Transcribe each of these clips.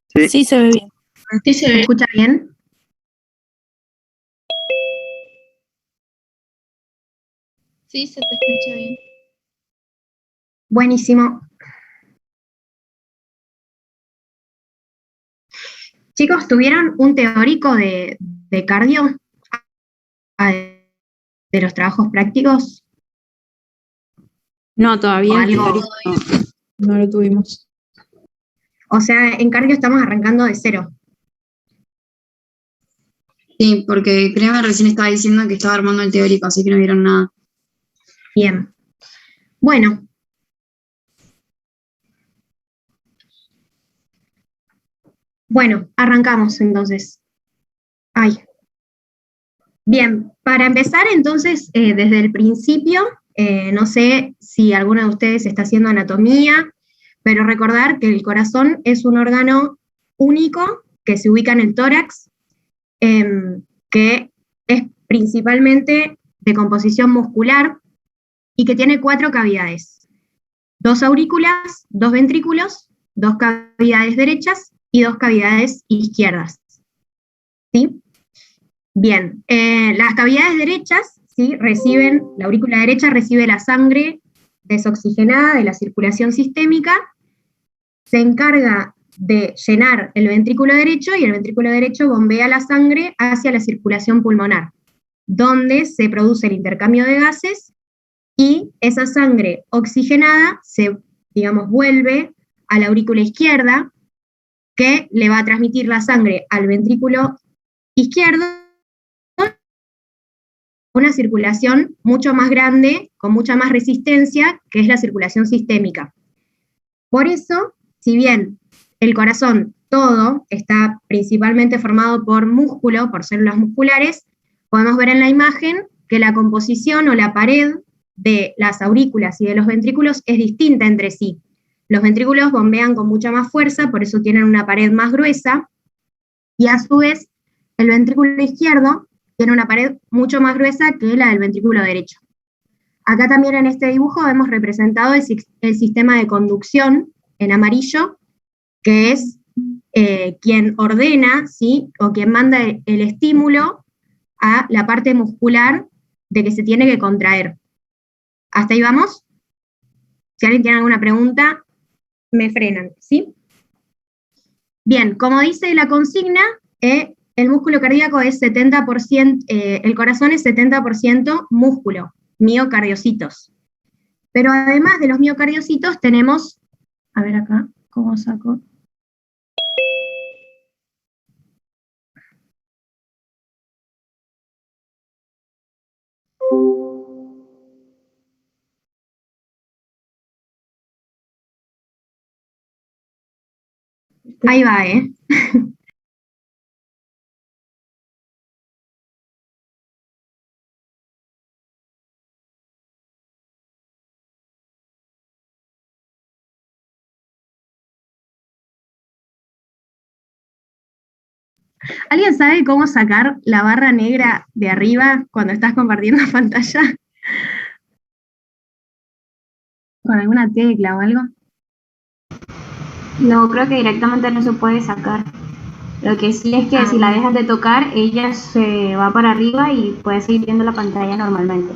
Sí. Sí, se ve bien. Sí, se ¿Se ve. escucha bien? Sí, se te escucha bien. Buenísimo. Chicos, ¿tuvieron un teórico de cardio? ¿De los trabajos prácticos? No, todavía O el algo. teórico no lo tuvimos. O sea, en cardio estamos arrancando de cero. Sí, porque Créeme recién estaba diciendo que estaba armando el teórico, así que no vieron nada. Bien. Bueno. Bueno, arrancamos entonces. Ay. Bien, para empezar entonces, desde el principio, no sé si alguno de ustedes está haciendo anatomía, pero recordar que el corazón es un órgano único que se ubica en el tórax, que es principalmente de composición muscular y que tiene 4 cavidades: 2 aurículas, 2 ventrículos, 2 cavidades derechas y 2 cavidades izquierdas. ¿Sí? Bien, las cavidades derechas, ¿sí? La aurícula derecha recibe la sangre desoxigenada de la circulación sistémica, se encarga de llenar el ventrículo derecho y el ventrículo derecho bombea la sangre hacia la circulación pulmonar, donde se produce el intercambio de gases y esa sangre oxigenada se, digamos, vuelve a la aurícula izquierda, que le va a transmitir la sangre al ventrículo izquierdo, una circulación mucho más grande, con mucha más resistencia, que es la circulación sistémica. Por eso, si bien el corazón todo está principalmente formado por músculo, por células musculares, podemos ver en la imagen que la composición o la pared de las aurículas y de los ventrículos es distinta entre sí. Los ventrículos bombean con mucha más fuerza, por eso tienen una pared más gruesa, y a su vez el ventrículo izquierdo tiene una pared mucho más gruesa que la del ventrículo derecho. Acá también en este dibujo vemos representado el sistema de conducción en amarillo, que es quien ordena, ¿sí? O quien manda el estímulo a la parte muscular de que se tiene que contraer. ¿Hasta ahí vamos? Si alguien tiene alguna pregunta, me frenan, ¿sí? Bien, como dice la consigna, el músculo cardíaco es 70%, el corazón es 70% músculo, miocardiocitos. Pero además de los miocardiocitos tenemos, a ver acá, ¿cómo saco? Ahí va, ¿Alguien sabe cómo sacar la barra negra de arriba cuando estás compartiendo pantalla? ¿Con alguna tecla o algo? No, creo que directamente no se puede sacar. Lo que sí es que si la dejas de tocar, ella se va para arriba y puedes seguir viendo la pantalla normalmente.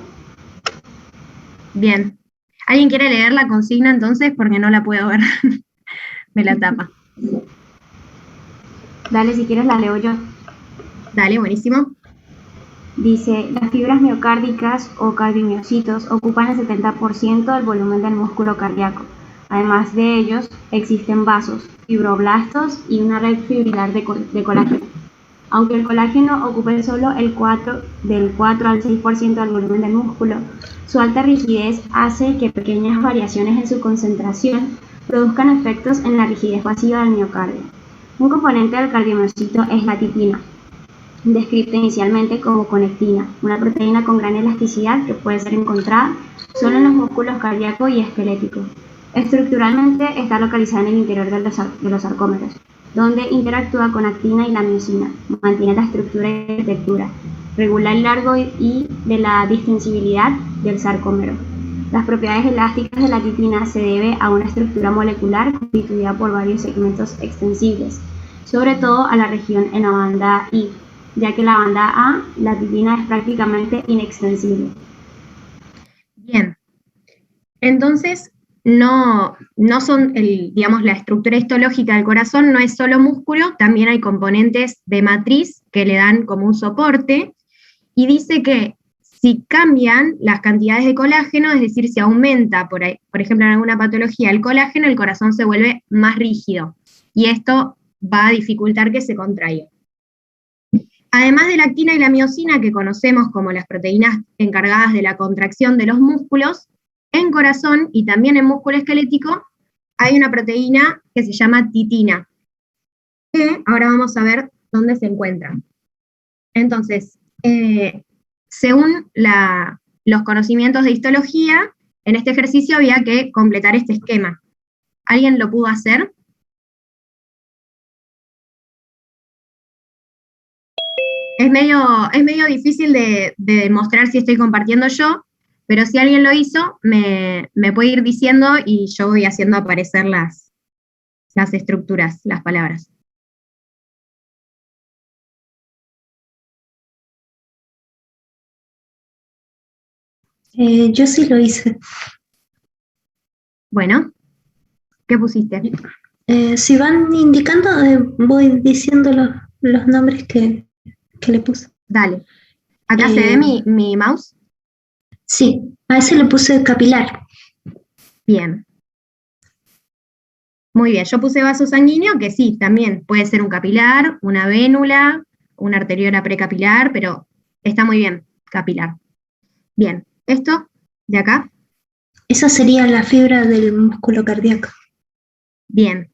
Bien. ¿Alguien quiere leer la consigna entonces? Porque no la puedo ver. Me la tapa. Dale, si quieres la leo yo. Dale, buenísimo. Dice, las fibras miocárdicas o cardiomiocitos ocupan el 70% del volumen del músculo cardíaco. Además de ellos, existen vasos, fibroblastos y una red fibrilar de colágeno. Aunque el colágeno ocupe solo del 4 al 6% del volumen del músculo, su alta rigidez hace que pequeñas variaciones en su concentración produzcan efectos en la rigidez pasiva del miocardio. Un componente del cardiomiocito es la titina, descrita inicialmente como conectina, una proteína con gran elasticidad que puede ser encontrada solo en los músculos cardíaco y esquelético. Estructuralmente está localizada en el interior de los sarcómeros, donde interactúa con actina y la miosina, mantiene la estructura y la textura, regula el largo y de la distensibilidad del sarcómero. Las propiedades elásticas de la titina se debe a una estructura molecular constituida por varios segmentos extensibles, sobre todo a la región en la banda I, ya que la banda A, la titina es prácticamente inextensible. Bien, entonces no son, digamos, la estructura histológica del corazón no es solo músculo, también hay componentes de matriz que le dan como un soporte, y dice que si cambian las cantidades de colágeno, es decir, si aumenta, por ejemplo, en alguna patología el colágeno, el corazón se vuelve más rígido, y esto va a dificultar que se contraiga. Además de la actina y la miosina, que conocemos como las proteínas encargadas de la contracción de los músculos, en corazón y también en músculo esquelético hay una proteína que se llama titina, que ahora vamos a ver dónde se encuentra. Entonces, según los conocimientos de histología, en este ejercicio había que completar este esquema. ¿Alguien lo pudo hacer? Es medio difícil de demostrar si estoy compartiendo yo, pero si alguien lo hizo, me puede ir diciendo y yo voy haciendo aparecer las estructuras, las palabras. Yo sí lo hice. Bueno, ¿qué pusiste? Si van indicando, voy diciendo los nombres que le puse. Dale. ¿Acá se ve mi mouse? Sí, a ese le puse capilar. Bien. Muy bien, yo puse vaso sanguíneo, que sí, también puede ser un capilar, una vénula, una arteriola precapilar, pero está muy bien, capilar. Bien, ¿esto de acá? Esa sería la fibra del músculo cardíaco. Bien.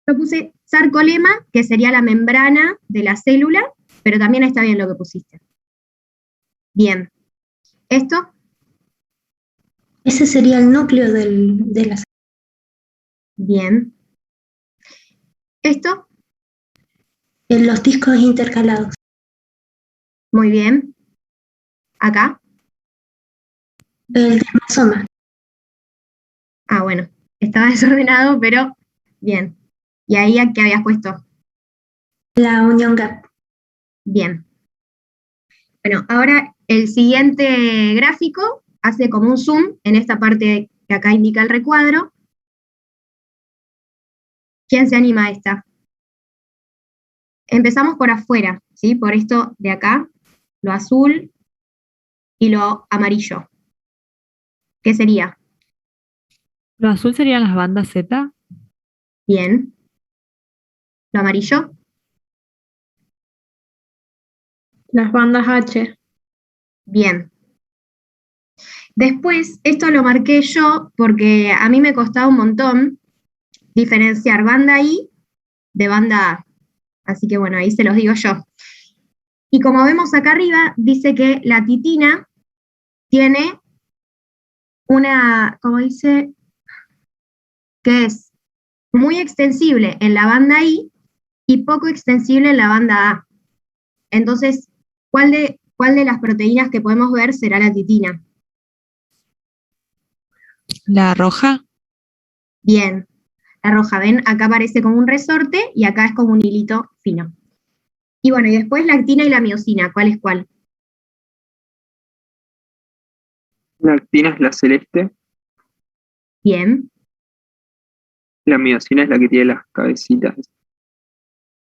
Yo puse sarcolema, que sería la membrana de la célula, pero también está bien lo que pusiste. Bien. ¿Esto? Ese sería el núcleo de la célula. Bien. ¿Esto? Los discos intercalados. Muy bien. ¿Acá? El desmosoma. Ah, bueno. Estaba desordenado, pero bien. ¿Y ahí a qué habías puesto? La unión gap. Bien. Bueno, ahora el siguiente gráfico hace como un zoom en esta parte que acá indica el recuadro. ¿Quién se anima a esta? Empezamos por afuera, ¿sí? Por esto de acá, lo azul y lo amarillo. ¿Qué sería? Lo azul serían las bandas Z. Bien. ¿Lo amarillo? Las bandas H. Bien. Después, esto lo marqué yo porque a mí me costaba un montón diferenciar banda I de banda A. Así que bueno, ahí se los digo yo. Y como vemos acá arriba, dice que la titina tiene una, como dice, que es muy extensible en la banda I y poco extensible en la banda A. Entonces, ¿cuál de las proteínas que podemos ver será la titina? La roja. Bien, la roja, ven, acá aparece como un resorte y acá es como un hilito fino. Y bueno, y después la actina y la miosina, ¿cuál es cuál? La actina es la celeste, Bien, la miosina es la que tiene las cabecitas.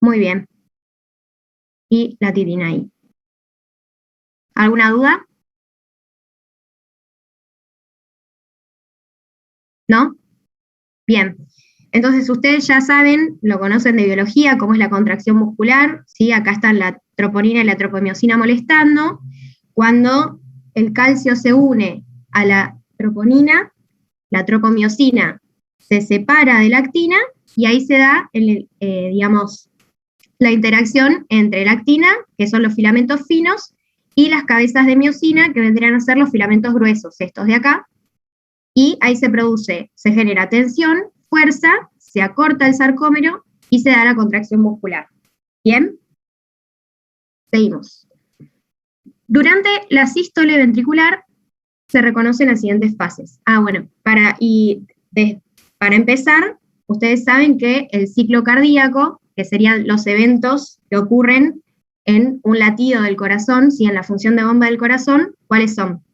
muy bien. Y la titina ahí. ¿Alguna duda? ¿No? Bien. Entonces ustedes ya saben, lo conocen de biología, cómo es la contracción muscular, ¿sí? Acá están la troponina y la tropomiosina molestando. Cuando el calcio se une a la troponina, la tropomiosina se separa de la actina y ahí se da, digamos, la interacción entre la actina, que son los filamentos finos, y las cabezas de miosina, que vendrían a ser los filamentos gruesos, estos de acá, y ahí se genera tensión, fuerza, se acorta el sarcómero y se da la contracción muscular. ¿Bien? Seguimos. Durante la sístole ventricular se reconocen las siguientes fases. Bueno, para empezar, ustedes saben que el ciclo cardíaco, que serían los eventos que ocurren en un latido del corazón, ¿sí? En la función de bomba del corazón, ¿cuáles son?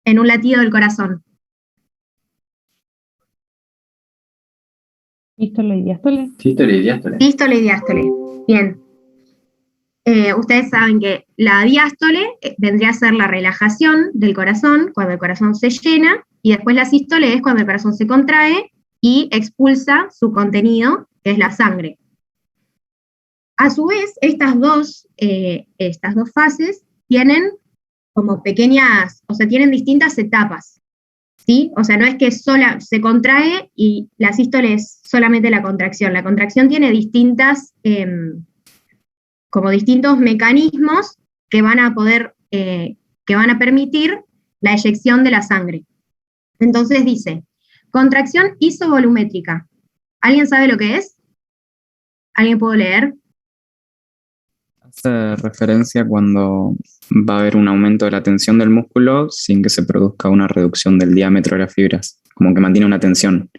En un latido del corazón. Sístole y diástole. Sístole y diástole. Sístole y diástole. Bien. Ustedes saben que la diástole vendría a ser la relajación del corazón, cuando el corazón se llena, y después la sístole es cuando el corazón se contrae y expulsa su contenido, que es la sangre. A su vez, estas dos fases tienen como pequeñas, o sea, tienen distintas etapas, ¿sí? O sea, no es que sola se contrae y la sístole es solamente la contracción tiene distintas, como distintos mecanismos que van a poder, que van a permitir la eyección de la sangre. Entonces dice, contracción isovolumétrica. ¿Alguien sabe lo que es? ¿Alguien puede leer? Hace referencia cuando va a haber un aumento de la tensión del músculo sin que se produzca una reducción del diámetro de las fibras, como que mantiene una tensión.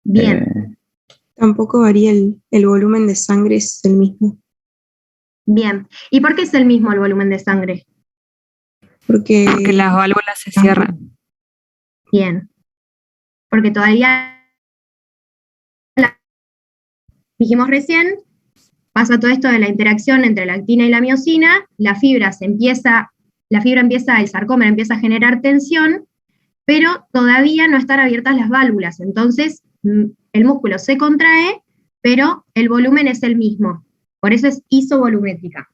Bien. Tampoco varía el volumen de sangre, es el mismo. Bien. ¿Y por qué es el mismo el volumen de sangre? Porque las válvulas se cierran. Bien. Porque todavía, dijimos recién, pasa todo esto de la interacción entre la actina y la miosina, el sarcómero empieza a generar tensión, pero todavía no están abiertas las válvulas, entonces el músculo se contrae, pero el volumen es el mismo, por eso es isovolumétrica.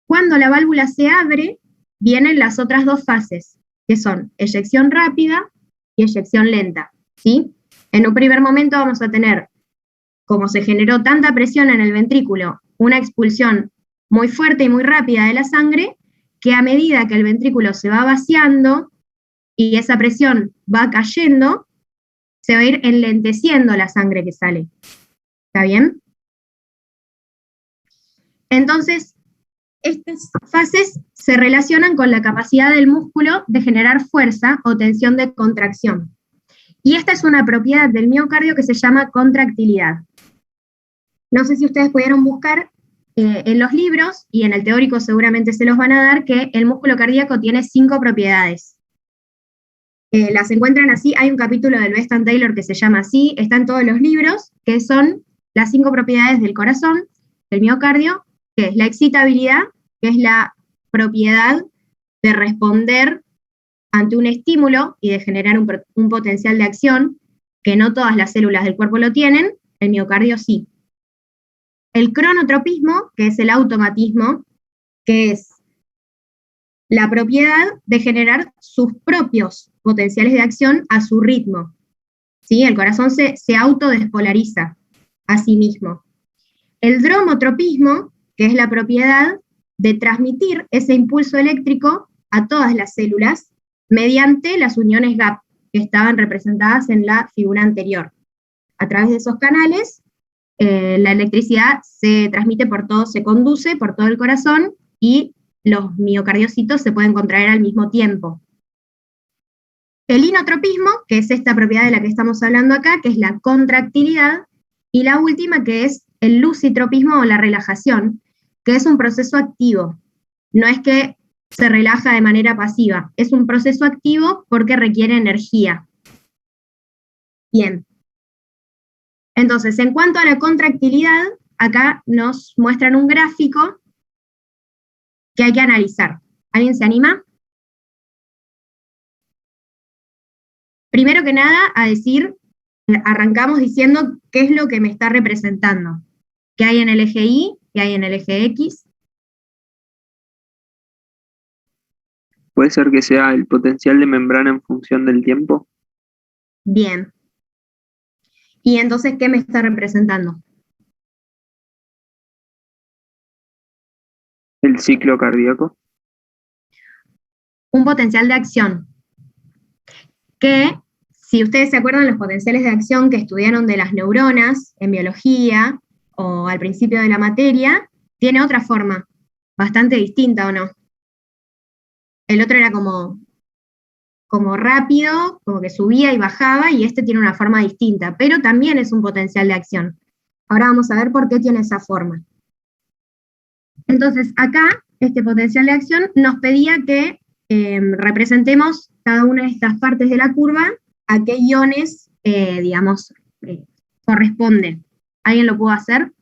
Cuando la válvula se abre, vienen las otras dos fases, que son eyección rápida y eyección lenta, ¿sí? En un primer momento vamos a tener, como se generó tanta presión en el ventrículo, una expulsión muy fuerte y muy rápida de la sangre, que a medida que el ventrículo se va vaciando y esa presión va cayendo, se va a ir enlenteciendo la sangre que sale. ¿Está bien? Entonces, estas fases se relacionan con la capacidad del músculo de generar fuerza o tensión de contracción. Y esta es una propiedad del miocardio que se llama contractilidad. No sé si ustedes pudieron buscar en los libros, y en el teórico seguramente se los van a dar, que el músculo cardíaco tiene 5 propiedades. Las encuentran así, hay un capítulo del Best and Taylor que se llama así, está en todos los libros, que son las 5 propiedades del corazón, del miocardio, que es la excitabilidad, que es la propiedad de responder ante un estímulo y de generar un potencial de acción, que no todas las células del cuerpo lo tienen, el miocardio sí. El cronotropismo, que es el automatismo, que es la propiedad de generar sus propios potenciales de acción a su ritmo. ¿Sí? El corazón se autodespolariza a sí mismo. El dromotropismo, que es la propiedad de transmitir ese impulso eléctrico a todas las células mediante las uniones GAP, que estaban representadas en la figura anterior. A través de esos canales, la electricidad se transmite por todo, se conduce por todo el corazón y los miocardiocitos se pueden contraer al mismo tiempo. El inotropismo, que es esta propiedad de la que estamos hablando acá, que es la contractilidad, y la última que es el lucitropismo o la relajación, que es un proceso activo. No es que se relaja de manera pasiva, es un proceso activo porque requiere energía. Bien. Entonces, en cuanto a la contractilidad, acá nos muestran un gráfico que hay que analizar. ¿Alguien se anima? Primero que nada, a decir, arrancamos diciendo qué es lo que me está representando. ¿Qué hay en el eje Y? ¿Qué hay en el eje X? ¿Puede ser que sea el potencial de membrana en función del tiempo? Bien. ¿Y entonces qué me está representando? ¿El ciclo cardíaco? Un potencial de acción. Que, si ustedes se acuerdan, los potenciales de acción que estudiaron de las neuronas en biología o al principio de la materia, tiene otra forma, bastante distinta, ¿o no? El otro era como como rápido, como que subía y bajaba, y este tiene una forma distinta, pero también es un potencial de acción. Ahora vamos a ver por qué tiene esa forma. Entonces, acá, este potencial de acción nos pedía que representemos cada una de estas partes de la curva a qué iones, digamos, corresponden. ¿Alguien lo pudo hacer?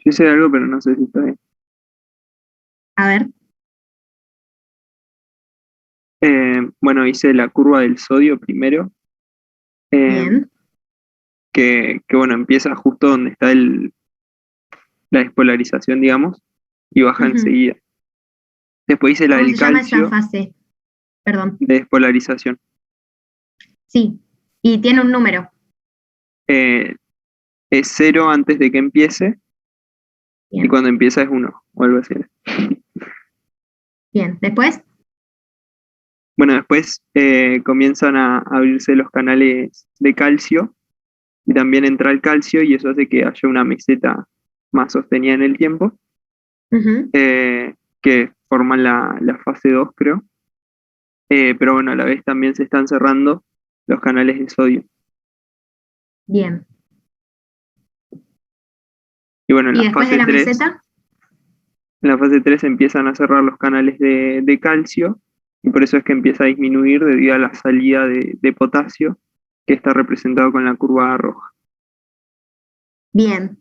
Yo sé algo, pero no sé si está bien. A ver. Bueno, hice la curva del sodio primero, Bien. que bueno, empieza justo donde está la despolarización, digamos, y baja Ujú. enseguida. Después hice la ¿Cómo del se llama esa calcio fase? Perdón. de despolarización. Sí, y tiene un número. Es 0 antes de que empiece, y Bien. cuando empieza es 1, o algo así. Bien. Después, Bueno, después comienzan a abrirse los canales de calcio, y también entra el calcio, y eso hace que haya una meseta más sostenida en el tiempo, ujú, que forman la fase 2, creo. Pero bueno, a la vez también se están cerrando los canales de sodio. bien. Y bueno, en ¿Y la después de fase la 3, meseta? en la fase 3 empiezan a cerrar los canales de calcio, y por eso es que empieza a disminuir debido a la salida de potasio, que está representado con la curva roja. Bien.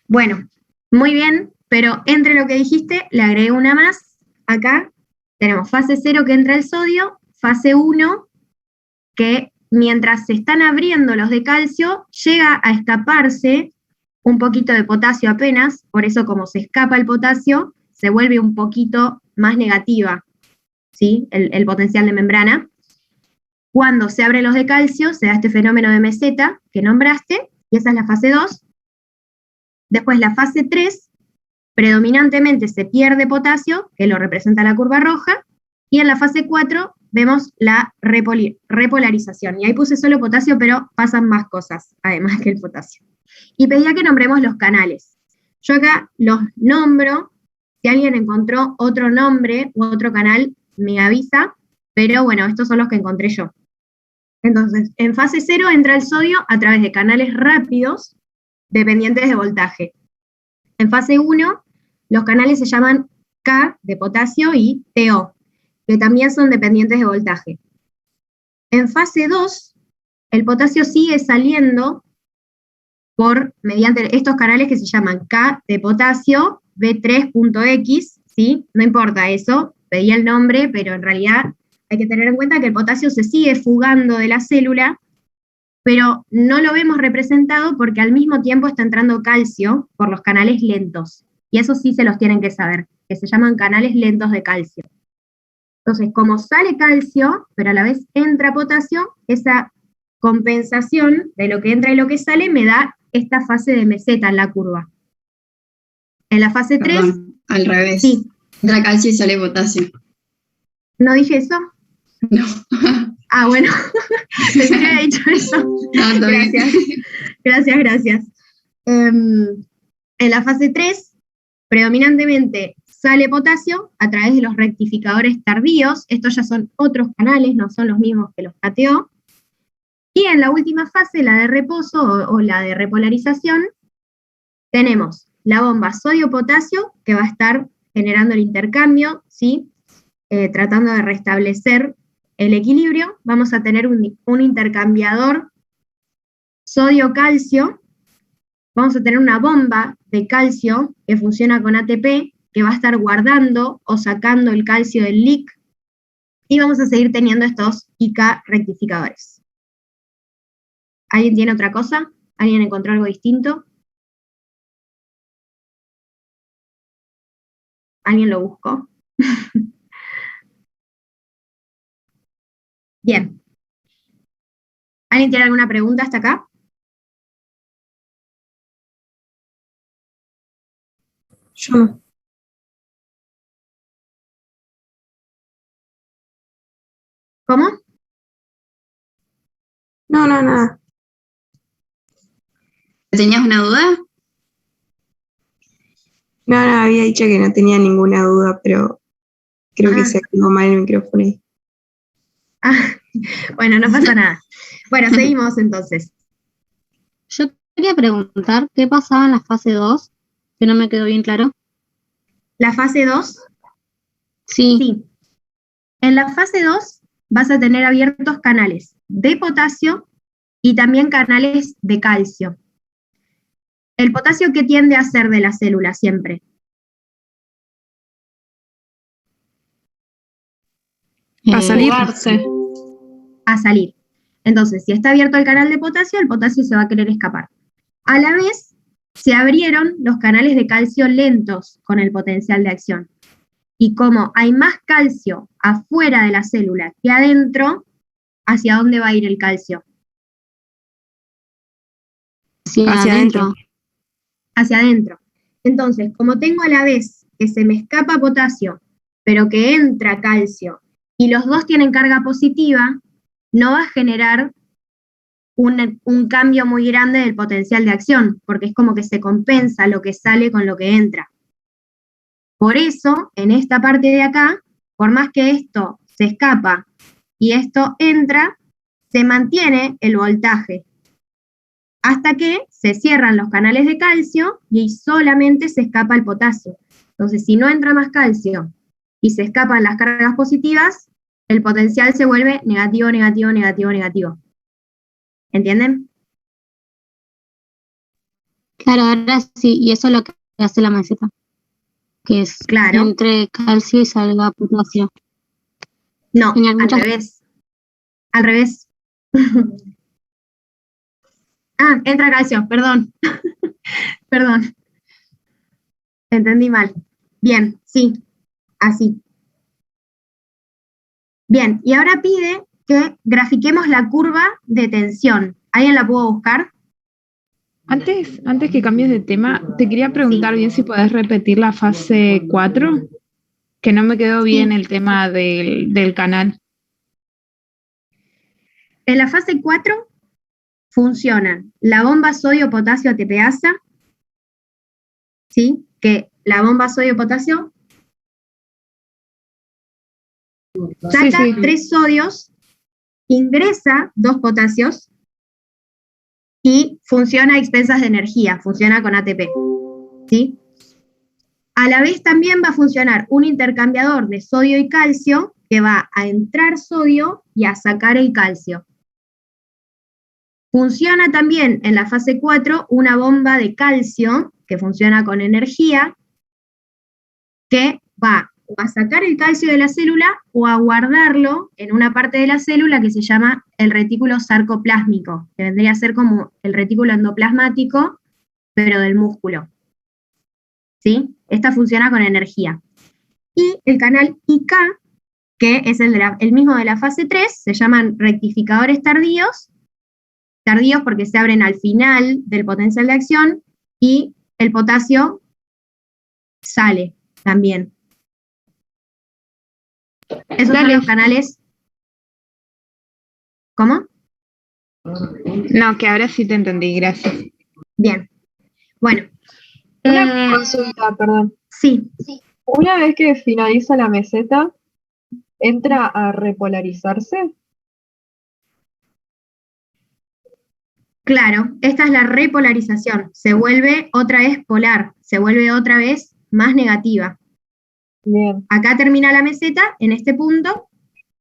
Bueno, muy bien, pero entre lo que dijiste, le agregué una más. Acá tenemos fase 0 que entra el sodio, fase 1 que mientras se están abriendo los de calcio, llega a escaparse un poquito de potasio apenas, por eso como se escapa el potasio, se vuelve un poquito más negativa, ¿sí? El potencial de membrana. Cuando se abren los de calcio, se da este fenómeno de meseta que nombraste, y esa es la fase 2. Después la fase 3, predominantemente se pierde potasio, que lo representa la curva roja, y en la fase 4 vemos la repolarización. Y ahí puse solo potasio, pero pasan más cosas, además que el potasio. Y pedía que nombremos los canales. Yo acá los nombro, si alguien encontró otro nombre u otro canal, me avisa, pero bueno, estos son los que encontré yo. Entonces, en fase 0 entra el sodio a través de canales rápidos dependientes de voltaje. En fase 1, los canales se llaman K de potasio y TO, que también son dependientes de voltaje. En fase 2, el potasio sigue saliendo mediante estos canales que se llaman K de potasio, B3.X, ¿sí? No importa eso, pedía el nombre, pero en realidad hay que tener en cuenta que el potasio se sigue fugando de la célula, pero no lo vemos representado porque al mismo tiempo está entrando calcio por los canales lentos. Y eso sí se los tienen que saber, que se llaman canales lentos de calcio. Entonces, como sale calcio, pero a la vez entra potasio, esa compensación de lo que entra y lo que sale me da esta fase de meseta en la curva. En la fase 3... Perdón, al revés. Sí. Entra calcio y sale potasio. ¿No dije eso? No. Ah, bueno, pensé que había dicho eso. No, está bien. Gracias. En la fase 3, predominantemente sale potasio a través de los rectificadores tardíos. Estos ya son otros canales, no son los mismos que los KTO. Y en la última fase, la de reposo o la de repolarización, tenemos la bomba sodio-potasio, que va a estar generando el intercambio, ¿sí? Tratando de restablecer el equilibrio. Vamos a tener un intercambiador sodio-calcio. Vamos a tener una bomba de calcio que funciona con ATP, que va a estar guardando o sacando el calcio del LIC, y vamos a seguir teniendo estos IK rectificadores. ¿Alguien tiene otra cosa? ¿Alguien encontró algo distinto? ¿Alguien lo buscó? Bien. ¿Alguien tiene alguna pregunta hasta acá? Yo no. ¿Cómo? No, nada. ¿Tenías una duda? No, había dicho que no tenía ninguna duda, pero creo que Ah. se activó mal el micrófono ahí. Bueno, no pasa nada. Bueno, seguimos entonces. Yo quería preguntar qué pasaba en la fase 2, que no me quedó bien claro. La fase 2, Sí, sí. En la fase 2 vas a tener abiertos canales de potasio y también canales de calcio. ¿El potasio qué tiende a hacer de la célula siempre? A salir. Fugarse. A salir. Entonces, si está abierto el canal de potasio, el potasio se va a querer escapar. A la vez, se abrieron los canales de calcio lentos con el potencial de acción. Y como hay más calcio afuera de la célula que adentro, ¿hacia dónde va a ir el calcio? sí, Hacia adentro. Hacia adentro. Entonces, como tengo a la vez que se me escapa potasio, pero que entra calcio, y los dos tienen carga positiva, no va a generar un cambio muy grande del potencial de acción, porque es como que se compensa lo que sale con lo que entra. Por eso, en esta parte de acá, por más que esto se escapa y esto entra, se mantiene el voltaje, hasta que se cierran los canales de calcio y solamente se escapa el potasio. Entonces, si no entra más calcio y se escapan las cargas positivas, el potencial se vuelve negativo, negativo, negativo, negativo. ¿Entienden? Claro, ahora sí, y eso es lo que hace la meseta, que es Claro. entre calcio y salga potasio. No, Genial, al muchas revés. Al revés. Ah, entra calcio, perdón. Perdón. Entendí mal. Bien, sí, así. Bien, y ahora pide que grafiquemos la curva de tensión. ¿Alguien la pudo buscar? Antes que cambies de tema, te quería preguntar bien si podés repetir la fase 4, que no me quedó bien el tema del canal. En la fase 4 funcionan la bomba sodio-potasio ATPasa, ¿sí? Que la bomba sodio-potasio saca Sí. 3 sodios, ingresa 2 potasios y funciona a expensas de energía, funciona con ATP, ¿sí? A la vez también va a funcionar un intercambiador de sodio y calcio que va a entrar sodio y a sacar el calcio. Funciona también en la fase 4 una bomba de calcio que funciona con energía que va o a sacar el calcio de la célula o a guardarlo en una parte de la célula que se llama el retículo sarcoplásmico, que vendría a ser como el retículo endoplasmático, pero del músculo. ¿Sí? Esta funciona con energía. Y el canal IK, que es el mismo de la fase 3, se llaman rectificadores tardíos porque se abren al final del potencial de acción, y el potasio sale también. Esos son los canales. ¿Cómo? No, que ahora sí te entendí, gracias. Bien. Bueno. Una consulta, perdón. Sí. Una vez que finaliza la meseta, ¿entra a repolarizarse? Claro, esta es la repolarización. Se vuelve otra vez polar, se vuelve otra vez más negativa. Bien. Acá termina la meseta, en este punto,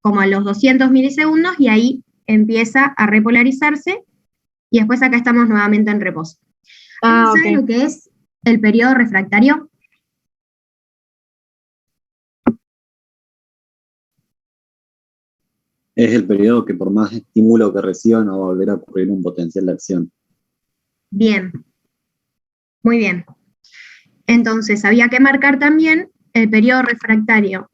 como a los 200 milisegundos, y ahí empieza a repolarizarse, y después acá estamos nuevamente en reposo. ¿Saben lo que es el periodo refractario? Es el periodo que por más estímulo que reciba no va a volver a ocurrir un potencial de acción. Bien. Muy bien. Entonces, había que marcar también el periodo refractario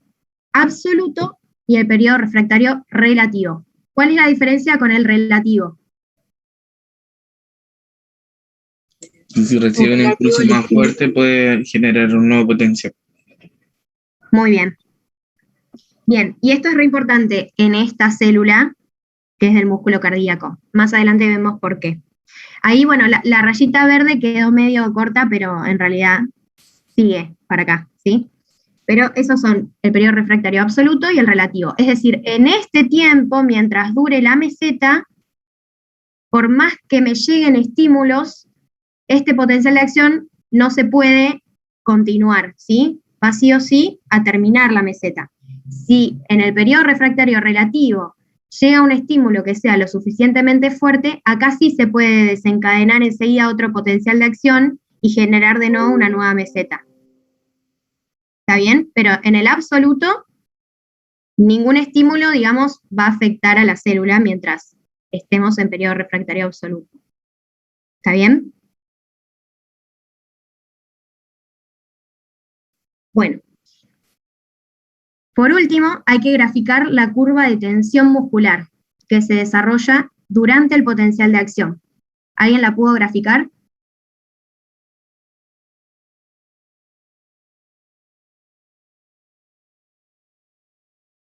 absoluto y el periodo refractario relativo. ¿Cuál es la diferencia con el relativo? Si recibe un impulso más fuerte, puede generar un nuevo potencial. Muy bien. Bien, y esto es re importante en esta célula, que es del músculo cardíaco. Más adelante vemos por qué. Ahí, bueno, la rayita verde quedó medio corta, pero en realidad sigue para acá, ¿sí? Pero esos son el periodo refractario absoluto y el relativo. Es decir, en este tiempo, mientras dure la meseta, por más que me lleguen estímulos, este potencial de acción no se puede continuar, ¿sí? Va sí o sí a terminar la meseta. Si en el periodo refractario relativo llega un estímulo que sea lo suficientemente fuerte, acá sí se puede desencadenar enseguida otro potencial de acción y generar de nuevo una nueva meseta. ¿Está bien? Pero en el absoluto, ningún estímulo, digamos, va a afectar a la célula mientras estemos en periodo refractario absoluto. ¿Está bien? Bueno. Por último, hay que graficar la curva de tensión muscular que se desarrolla durante el potencial de acción. ¿Alguien la pudo graficar?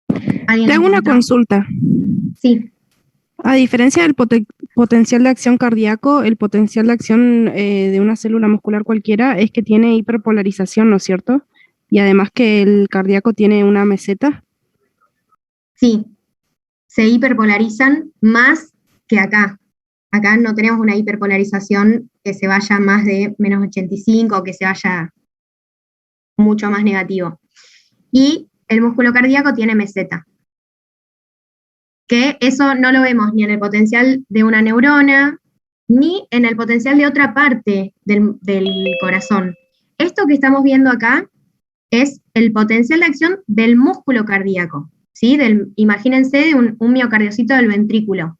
Te hago una consulta. Sí. A diferencia del potencial de acción cardíaco, el potencial de acción de una célula muscular cualquiera es que tiene hiperpolarización, ¿no es cierto? Y además que el cardíaco tiene una meseta. Sí, se hiperpolarizan más que acá. Acá no tenemos una hiperpolarización que se vaya más de menos 85 o que se vaya mucho más negativo. Y el músculo cardíaco tiene meseta. Que eso no lo vemos ni en el potencial de una neurona, ni en el potencial de otra parte del corazón. Esto que estamos viendo acá es el potencial de acción del músculo cardíaco, ¿sí? Imagínense de un miocardiocito del ventrículo.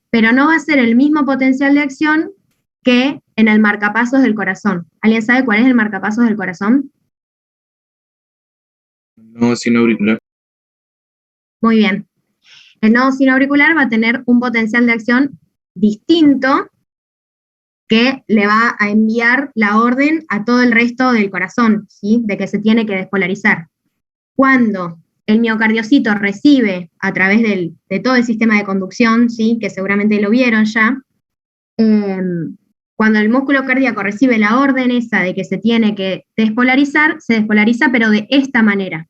Pero no va a ser el mismo potencial de acción que en el marcapasos del corazón. ¿Alguien sabe cuál es el marcapasos del corazón? No, sin auricular. Muy bien. El nodo sinoauricular va a tener un potencial de acción distinto que le va a enviar la orden a todo el resto del corazón, ¿sí? De que se tiene que despolarizar. Cuando el miocardiocito recibe a través de todo el sistema de conducción, ¿sí? Que seguramente lo vieron ya, cuando el músculo cardíaco recibe la orden esa de que se tiene que despolarizar, se despolariza pero de esta manera,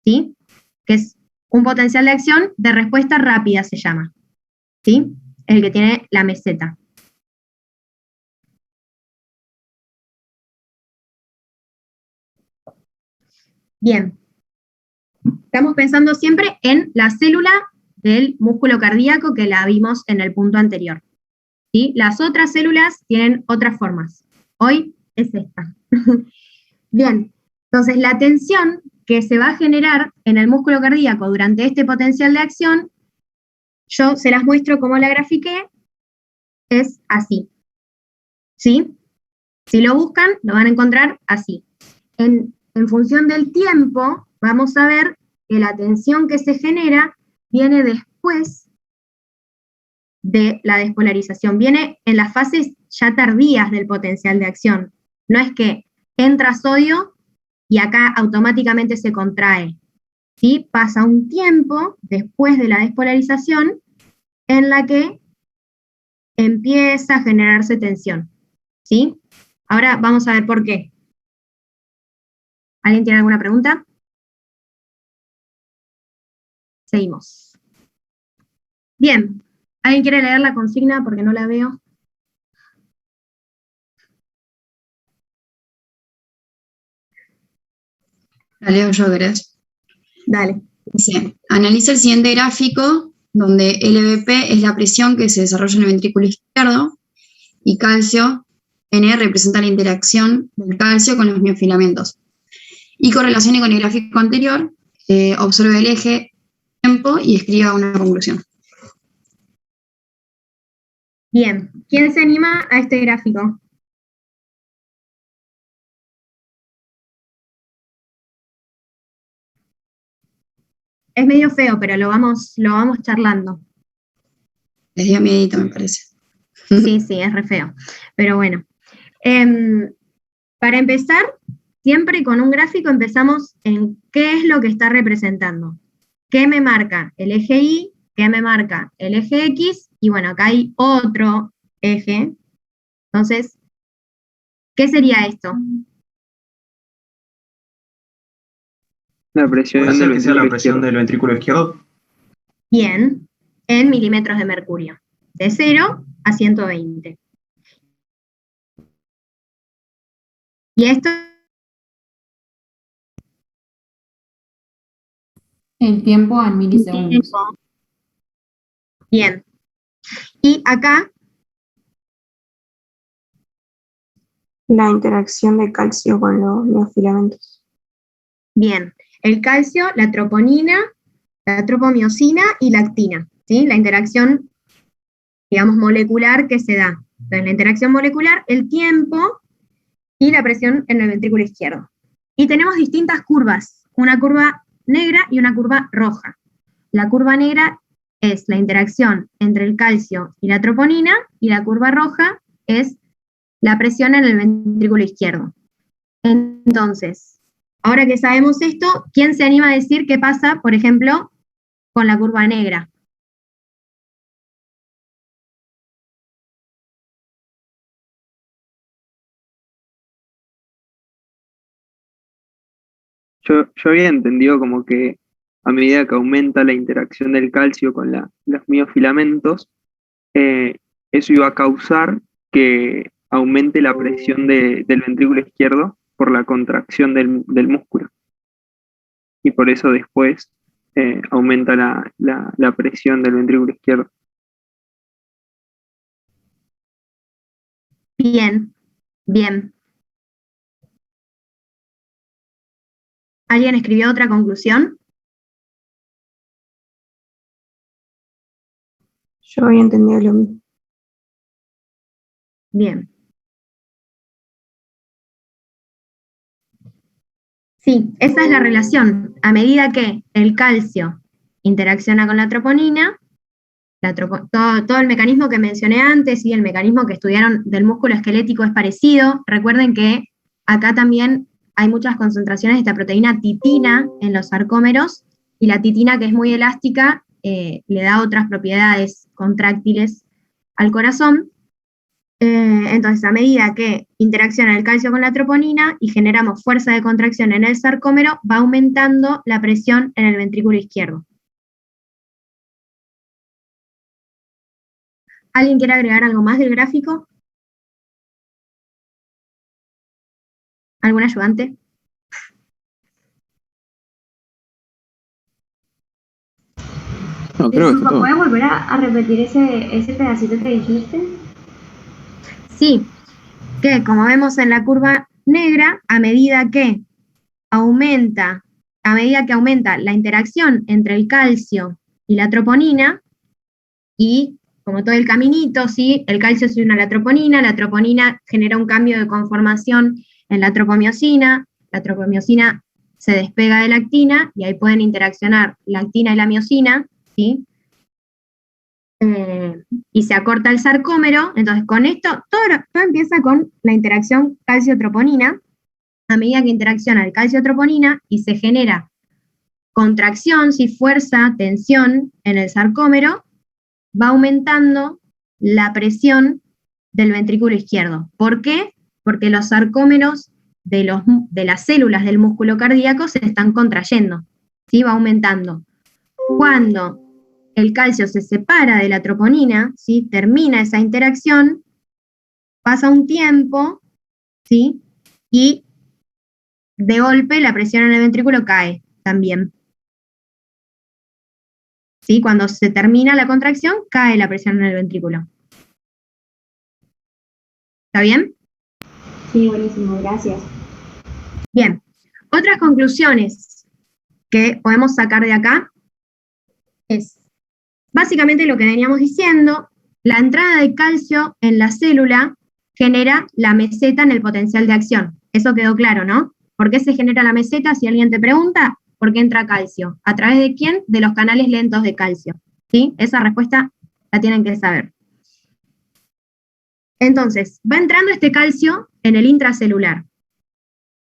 ¿sí? Que es un potencial de acción de respuesta rápida se llama, ¿sí? El que tiene la meseta. Bien. Estamos pensando siempre en la célula del músculo cardíaco que la vimos en el punto anterior, ¿sí? Las otras células tienen otras formas. Hoy es esta. Bien, entonces la tensión que se va a generar en el músculo cardíaco durante este potencial de acción, yo se las muestro como la grafiqué, es así, ¿sí? Si lo buscan, lo van a encontrar así. En función del tiempo, vamos a ver que la tensión que se genera viene después de la despolarización, viene en las fases ya tardías del potencial de acción. No es que entra sodio y acá automáticamente se contrae, ¿sí? Pasa un tiempo después de la despolarización en la que empieza a generarse tensión, ¿sí? Ahora vamos a ver por qué. ¿Alguien tiene alguna pregunta? Seguimos. Bien, ¿alguien quiere leer la consigna porque no la veo? La leo yo, ¿querés? Dale. Dice, analiza el siguiente gráfico donde LVP es la presión que se desarrolla en el ventrículo izquierdo y calcio, N representa la interacción del calcio con los miofilamentos. Y correlacione con el gráfico anterior, observe el eje tiempo y escriba una conclusión. Bien, ¿quién se anima a este gráfico? Es medio feo, pero lo vamos charlando. Les dio miedito, me parece. Sí, es re feo. Pero bueno. Para empezar, siempre con un gráfico empezamos en qué es lo que está representando. ¿Qué me marca el eje Y? ¿Qué me marca el eje X? Y bueno, acá hay otro eje. Entonces, ¿qué sería esto? La presión ¿Puede ser que sea la ventrículo presión izquierdo. del ventrículo izquierdo? Bien, en milímetros de mercurio, de 0 a 120. Y esto El tiempo en milisegundos. bien. Y acá, La interacción de calcio con los neofilamentos. bien, el calcio, la troponina, la tropomiosina y la actina, ¿sí? La interacción, digamos, molecular que se da. Entonces, la interacción molecular, el tiempo y la presión en el ventrículo izquierdo. Y tenemos distintas curvas, una curva negra y una curva roja. La curva negra es la interacción entre el calcio y la troponina, y la curva roja es la presión en el ventrículo izquierdo. Entonces, ahora que sabemos esto, ¿quién se anima a decir qué pasa, por ejemplo, con la curva negra? Yo había entendido como que a medida que aumenta la interacción del calcio con los miofilamentos, eso iba a causar que aumente la presión del ventrículo izquierdo por la contracción del músculo. Y por eso después aumenta la presión del ventrículo izquierdo. Bien, bien. ¿Alguien escribió otra conclusión? Yo había entendido lo mismo. Bien. Sí, esa es la relación. A medida que el calcio interacciona con la troponina, todo el mecanismo que mencioné antes y el mecanismo que estudiaron del músculo esquelético es parecido. Recuerden que acá también hay muchas concentraciones de esta proteína titina en los sarcómeros, y la titina, que es muy elástica, le da otras propiedades contráctiles al corazón. Entonces, a medida que interacciona el calcio con la troponina y generamos fuerza de contracción en el sarcómero, va aumentando la presión en el ventrículo izquierdo. ¿Alguien quiere agregar algo más del gráfico? ¿Algún ayudante? No, creo que está todo. ¿Puedes volver a repetir ese pedacito que dijiste? Sí, que como vemos en la curva negra, a medida que aumenta la interacción entre el calcio y la troponina, y como todo el caminito, ¿sí? El calcio se une a la troponina genera un cambio de conformación en la tropomiosina se despega de la actina, y ahí pueden interaccionar la actina y la miosina, ¿sí? Y se acorta el sarcómero. Entonces, con esto, todo empieza con la interacción calcio-troponina. A medida que interacciona el calcio-troponina y se genera contracción, ¿sí? Fuerza, tensión en el sarcómero, va aumentando la presión del ventrículo izquierdo. ¿Por qué? Porque los sarcómeros de las células del músculo cardíaco se están contrayendo, ¿sí? Va aumentando. Cuando el calcio se separa de la troponina, ¿sí? Termina esa interacción, pasa un tiempo, ¿sí? Y de golpe la presión en el ventrículo cae también. ¿Sí? Cuando se termina la contracción, cae la presión en el ventrículo. ¿Está bien? Sí, buenísimo, gracias. Bien. Otras conclusiones que podemos sacar de acá es básicamente lo que veníamos diciendo: la entrada de calcio en la célula genera la meseta en el potencial de acción. Eso quedó claro, ¿no? ¿Por qué se genera la meseta? Si alguien te pregunta, ¿por qué entra calcio? ¿A través de quién? De los canales lentos de calcio, ¿sí? Esa respuesta la tienen que saber. Entonces, va entrando este calcio en el intracelular.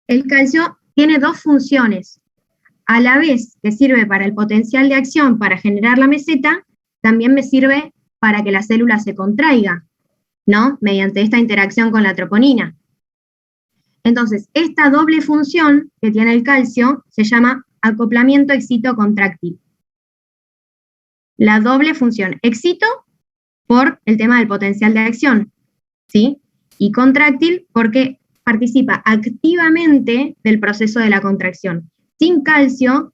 El calcio tiene dos funciones. A la vez que sirve para el potencial de acción para generar la meseta, también me sirve para que la célula se contraiga, ¿no? Mediante esta interacción con la troponina. Entonces, esta doble función que tiene el calcio se llama acoplamiento excito-contráctil. La doble función, excito por el tema del potencial de acción, ¿sí? Y contráctil porque participa activamente del proceso de la contracción. Sin calcio,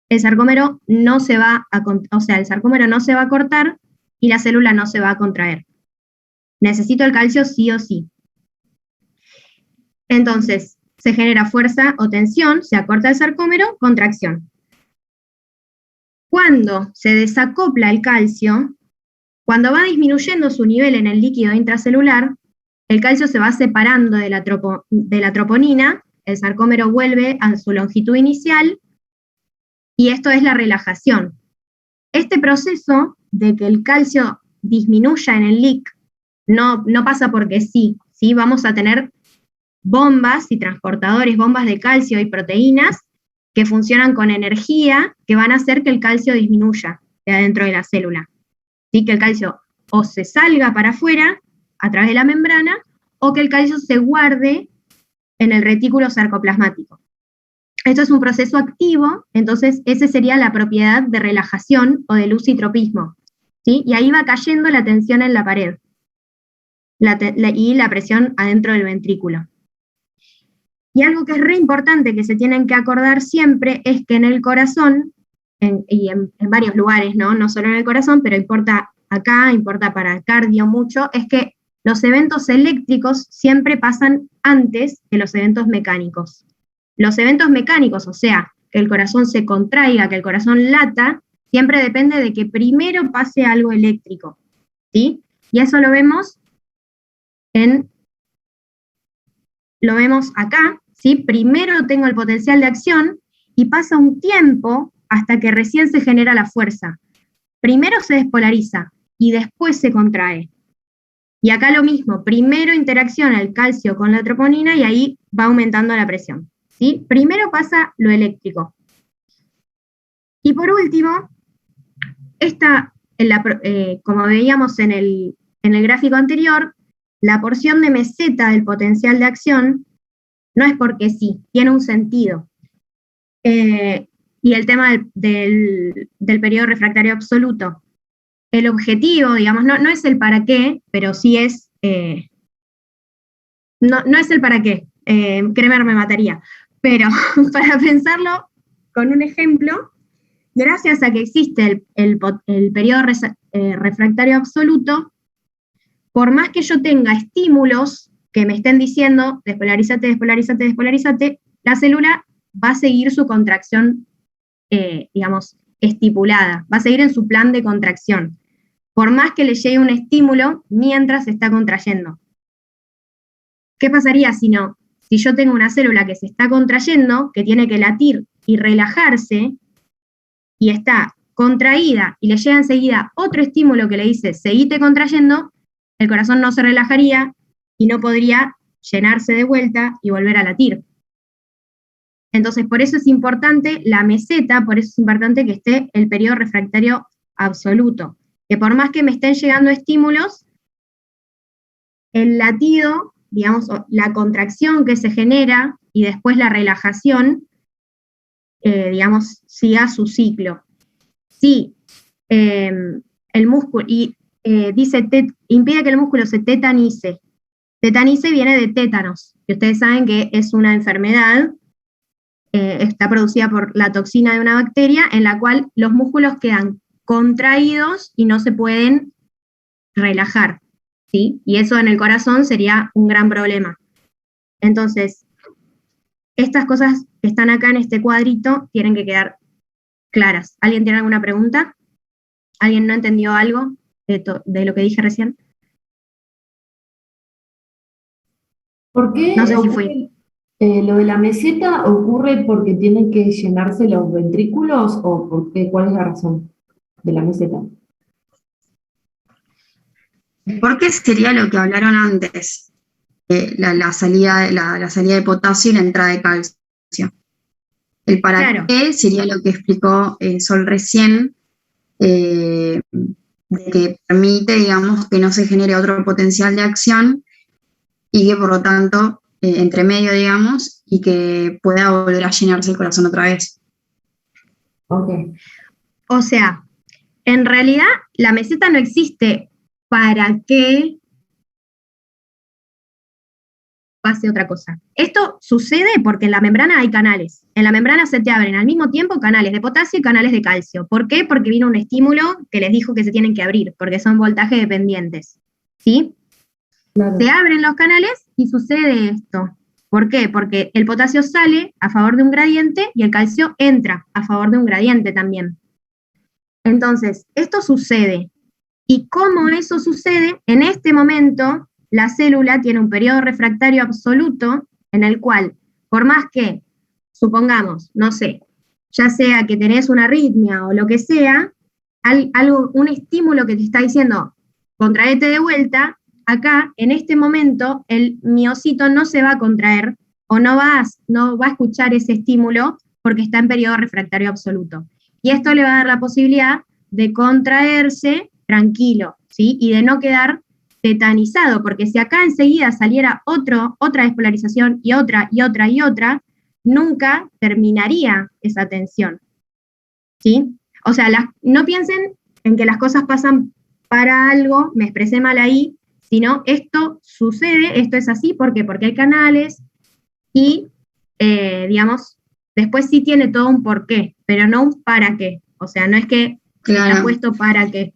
el sarcómero no se va a, el sarcómero no se va a cortar y la célula no se va a contraer. Necesito el calcio sí o sí. Entonces, se genera fuerza o tensión, se acorta el sarcómero, contracción. Cuando se desacopla el calcio, cuando va disminuyendo su nivel en el líquido intracelular, el calcio se va separando de la troponina, el sarcómero vuelve a su longitud inicial, y esto es la relajación. Este proceso de que el calcio disminuya en el LIC no pasa porque sí, ¿sí? Vamos a tener bombas y transportadores, bombas de calcio y proteínas que funcionan con energía que van a hacer que el calcio disminuya de adentro de la célula. ¿Sí? Que el calcio o se salga para afuera a través de la membrana o que el calcio se guarde en el retículo sarcoplasmático. Esto es un proceso activo, entonces esa sería la propiedad de relajación o de lusitropismo, ¿sí? Y ahí va cayendo la tensión en la pared y la presión adentro del ventrículo. Y algo que es re importante que se tienen que acordar siempre es que en el corazón, y en varios lugares, no solo en el corazón, pero importa acá, importa para el cardio mucho, es que los eventos eléctricos siempre pasan antes que los eventos mecánicos. Los eventos mecánicos, o sea, que el corazón se contraiga, que el corazón lata, siempre depende de que primero pase algo eléctrico, ¿sí? Y eso lo vemos acá, ¿sí? Primero tengo el potencial de acción y pasa un tiempo hasta que recién se genera la fuerza. Primero se despolariza y después se contrae. Y acá lo mismo, primero interacciona el calcio con la troponina y ahí va aumentando la presión, ¿sí? Primero pasa lo eléctrico. Y por último, como veíamos en el gráfico anterior, la porción de meseta del potencial de acción no es porque sí, tiene un sentido. Y el tema del periodo refractario absoluto. El objetivo, digamos, no es el para qué, pero sí es... no es el para qué, créeme, me mataría. Pero para pensarlo con un ejemplo, gracias a que existe el periodo refractario absoluto, por más que yo tenga estímulos que me estén diciendo despolarízate, despolarízate, despolarízate, la célula va a seguir su contracción, digamos, estipulada, va a seguir en su plan de contracción, por más que le llegue un estímulo mientras se está contrayendo. ¿Qué pasaría si yo tengo una célula que se está contrayendo, que tiene que latir y relajarse, y está contraída, y le llega enseguida otro estímulo que le dice, seguite contrayendo, el corazón no se relajaría y no podría llenarse de vuelta y volver a latir. Entonces, por eso es importante la meseta, por eso es importante que esté el periodo refractario absoluto, que por más que me estén llegando estímulos, el latido, digamos, la contracción que se genera y después la relajación, digamos, siga su ciclo. Sí, el músculo, dice, impide que el músculo se tetanice. Tetanice viene de tétanos, que ustedes saben que es una enfermedad, está producida por la toxina de una bacteria, en la cual los músculos quedan contraídos y no se pueden relajar, ¿sí? Y eso en el corazón sería un gran problema. Entonces, estas cosas que están acá en este cuadrito tienen que quedar claras. ¿Alguien tiene alguna pregunta? ¿Alguien no entendió algo de lo que dije recién? ¿Por qué no sé si fui. Lo de la meseta ocurre porque tienen que llenarse los ventrículos o porque, cuál es la razón de la meseta? Porque sería lo que hablaron antes, la salida de potasio y la entrada de calcio. El para qué sería lo que explicó Sol recién, de que permite, digamos, que no se genere otro potencial de acción y que por lo tanto, entre medio, digamos, y que pueda volver a llenarse el corazón otra vez. Ok. O sea, en realidad la meseta no existe para que pase otra cosa. Esto sucede porque en la membrana hay canales. En la membrana se te abren al mismo tiempo canales de potasio y canales de calcio. ¿Por qué? Porque vino un estímulo que les dijo que se tienen que abrir, porque son voltaje dependientes. ¿Sí? Claro. Se abren los canales y sucede esto. ¿Por qué? Porque el potasio sale a favor de un gradiente y el calcio entra a favor de un gradiente también. Entonces, esto sucede. ¿Y cómo eso sucede? En este momento, la célula tiene un periodo refractario absoluto en el cual, por más que, supongamos, no sé, ya sea que tenés una arritmia o lo que sea, un estímulo que te está diciendo, contraete de vuelta, acá, en este momento, el miocito no se va a contraer o no va a escuchar ese estímulo porque está en periodo refractario absoluto. Y esto le va a dar la posibilidad de contraerse tranquilo, ¿sí? Y de no quedar tetanizado, porque si acá enseguida saliera otra despolarización y otra, y otra, y otra, nunca terminaría esa tensión, ¿sí? O sea, no piensen en que las cosas pasan para algo, me expresé mal ahí, sino esto sucede, esto es así, ¿por qué? Porque hay canales y, digamos, después sí tiene todo un porqué, pero no un para qué. O sea, no es que está puesto para qué.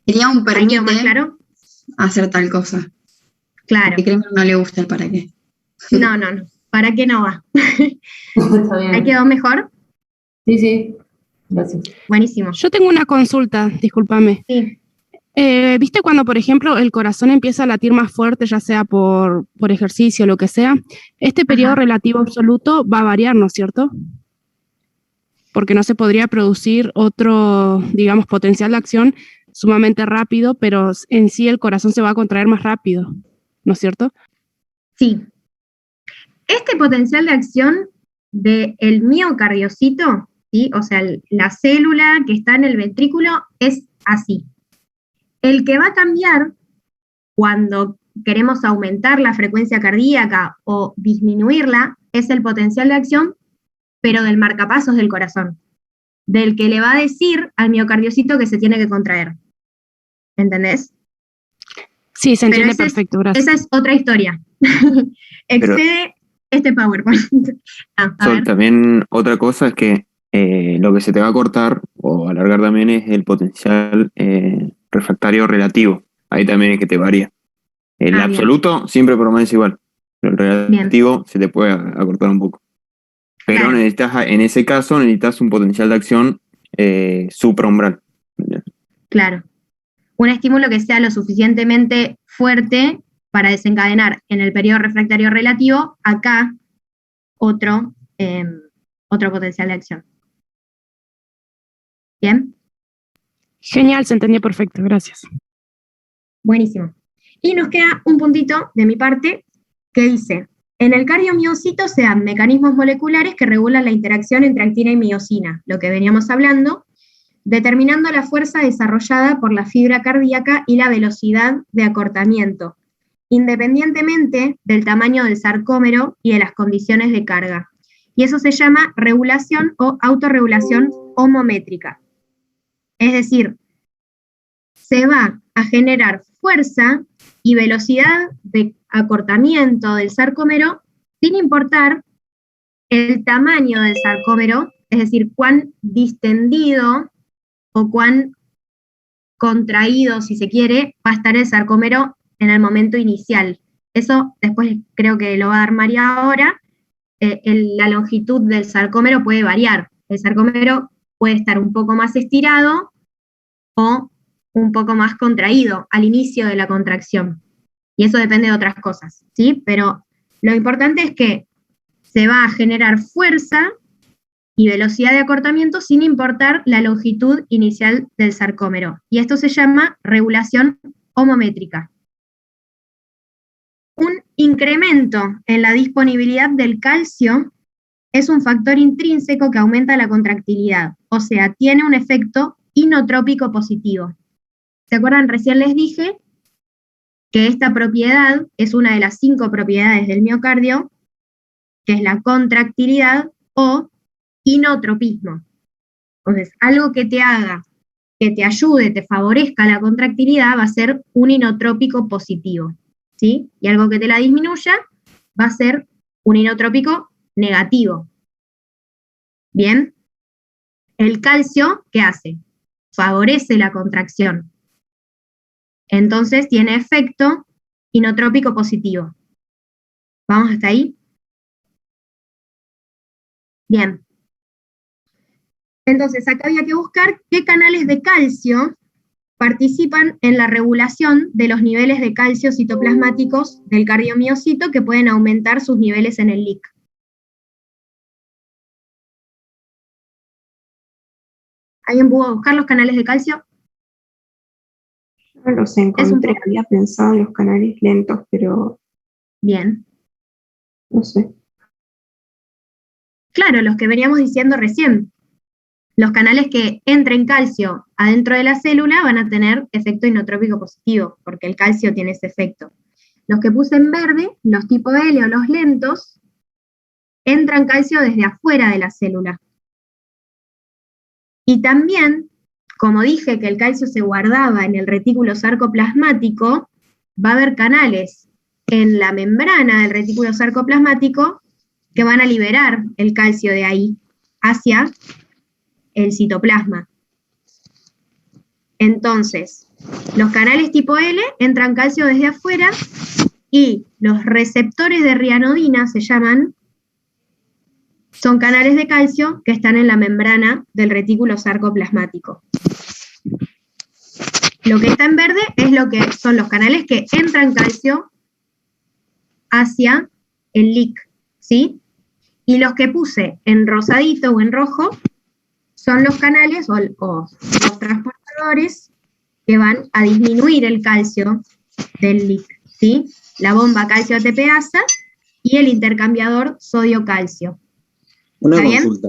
Sería un ¿Ahí quedó más permite claro? hacer tal cosa. Claro. Porque Kramer no le gusta el para qué. No. ¿Para qué no va? Está bien. ¿Ahí quedó mejor? Sí. Gracias. Buenísimo. Yo tengo una consulta, discúlpame. Sí. ¿Viste cuando, por ejemplo, el corazón empieza a latir más fuerte, ya sea por ejercicio o lo que sea? Este periodo relativo absoluto va a variar, ¿no es cierto? Porque no se podría producir otro, digamos, potencial de acción sumamente rápido, pero en sí el corazón se va a contraer más rápido, ¿no es cierto? Sí. Este potencial de acción del miocardiocito, ¿sí? O sea, la célula que está en el ventrículo es así. El que va a cambiar cuando queremos aumentar la frecuencia cardíaca o disminuirla es el potencial de acción, pero del marcapasos del corazón, del que le va a decir al miocardiocito que se tiene que contraer. ¿Entendés? Sí, se entiende perfecto, gracias. Esa es otra historia. Excede este PowerPoint. Sol, también otra cosa es que lo que se te va a cortar o alargar también es el potencial refractario relativo. Ahí también es que te varía. El absoluto siempre permanece igual, pero el relativo se te puede acortar un poco. Pero en ese caso necesitas un potencial de acción supraumbral. Claro. Un estímulo que sea lo suficientemente fuerte para desencadenar en el periodo refractario relativo, acá, otro potencial de acción. ¿Bien? Genial, se entendió perfecto, gracias. Buenísimo. Y nos queda un puntito de mi parte que dice, en el cardiomiocito se dan mecanismos moleculares que regulan la interacción entre actina y miocina, lo que veníamos hablando, determinando la fuerza desarrollada por la fibra cardíaca y la velocidad de acortamiento, independientemente del tamaño del sarcómero y de las condiciones de carga. Y eso se llama regulación o autorregulación omométrica. Es decir, se va a generar fuerza y velocidad de acortamiento del sarcómero sin importar el tamaño del sarcómero, es decir, cuán distendido o cuán contraído, si se quiere, va a estar el sarcómero en el momento inicial. Eso después creo que lo va a dar María ahora. La longitud del sarcómero puede variar. El sarcómero puede estar un poco más estirado o un poco más contraído al inicio de la contracción. Y eso depende de otras cosas, ¿sí? Pero lo importante es que se va a generar fuerza y velocidad de acortamiento sin importar la longitud inicial del sarcómero. Y esto se llama regulación omométrica. Un incremento en la disponibilidad del calcio es un factor intrínseco que aumenta la contractilidad, o sea, tiene un efecto inotrópico positivo. ¿Se acuerdan? Recién les dije que esta propiedad es una de las 5 propiedades del miocardio, que es la contractilidad o inotropismo. Entonces, algo que te haga, que te ayude, te favorezca la contractilidad, va a ser un inotrópico positivo, ¿sí? Y algo que te la disminuya va a ser un inotrópico negativo. Bien. El calcio, ¿qué hace? Favorece la contracción. Entonces tiene efecto inotrópico positivo. ¿Vamos hasta ahí? Bien. Entonces acá había que buscar qué canales de calcio participan en la regulación de los niveles de calcio citoplasmáticos del cardiomiocito que pueden aumentar sus niveles en el LIC. ¿Alguien pudo buscar los canales de calcio? No los encontré, había pensado en los canales lentos, pero... Bien. No sé. Claro, los que veníamos diciendo recién. Los canales que entren calcio adentro de la célula van a tener efecto inotrópico positivo, porque el calcio tiene ese efecto. Los que puse en verde, los tipo L o los lentos, entran calcio desde afuera de la célula. Y también, como dije que el calcio se guardaba en el retículo sarcoplasmático, va a haber canales en la membrana del retículo sarcoplasmático que van a liberar el calcio de ahí hacia el citoplasma. Entonces, los canales tipo L entran calcio desde afuera y los receptores de rianodina se llaman, son canales de calcio que están en la membrana del retículo sarcoplasmático. Lo que está en verde es lo que son los canales que entran calcio hacia el LIC, ¿sí? Y los que puse en rosadito o en rojo son los canales o los transportadores que van a disminuir el calcio del LIC, ¿sí? La bomba calcio-ATPasa y el intercambiador sodio-calcio. Una consulta.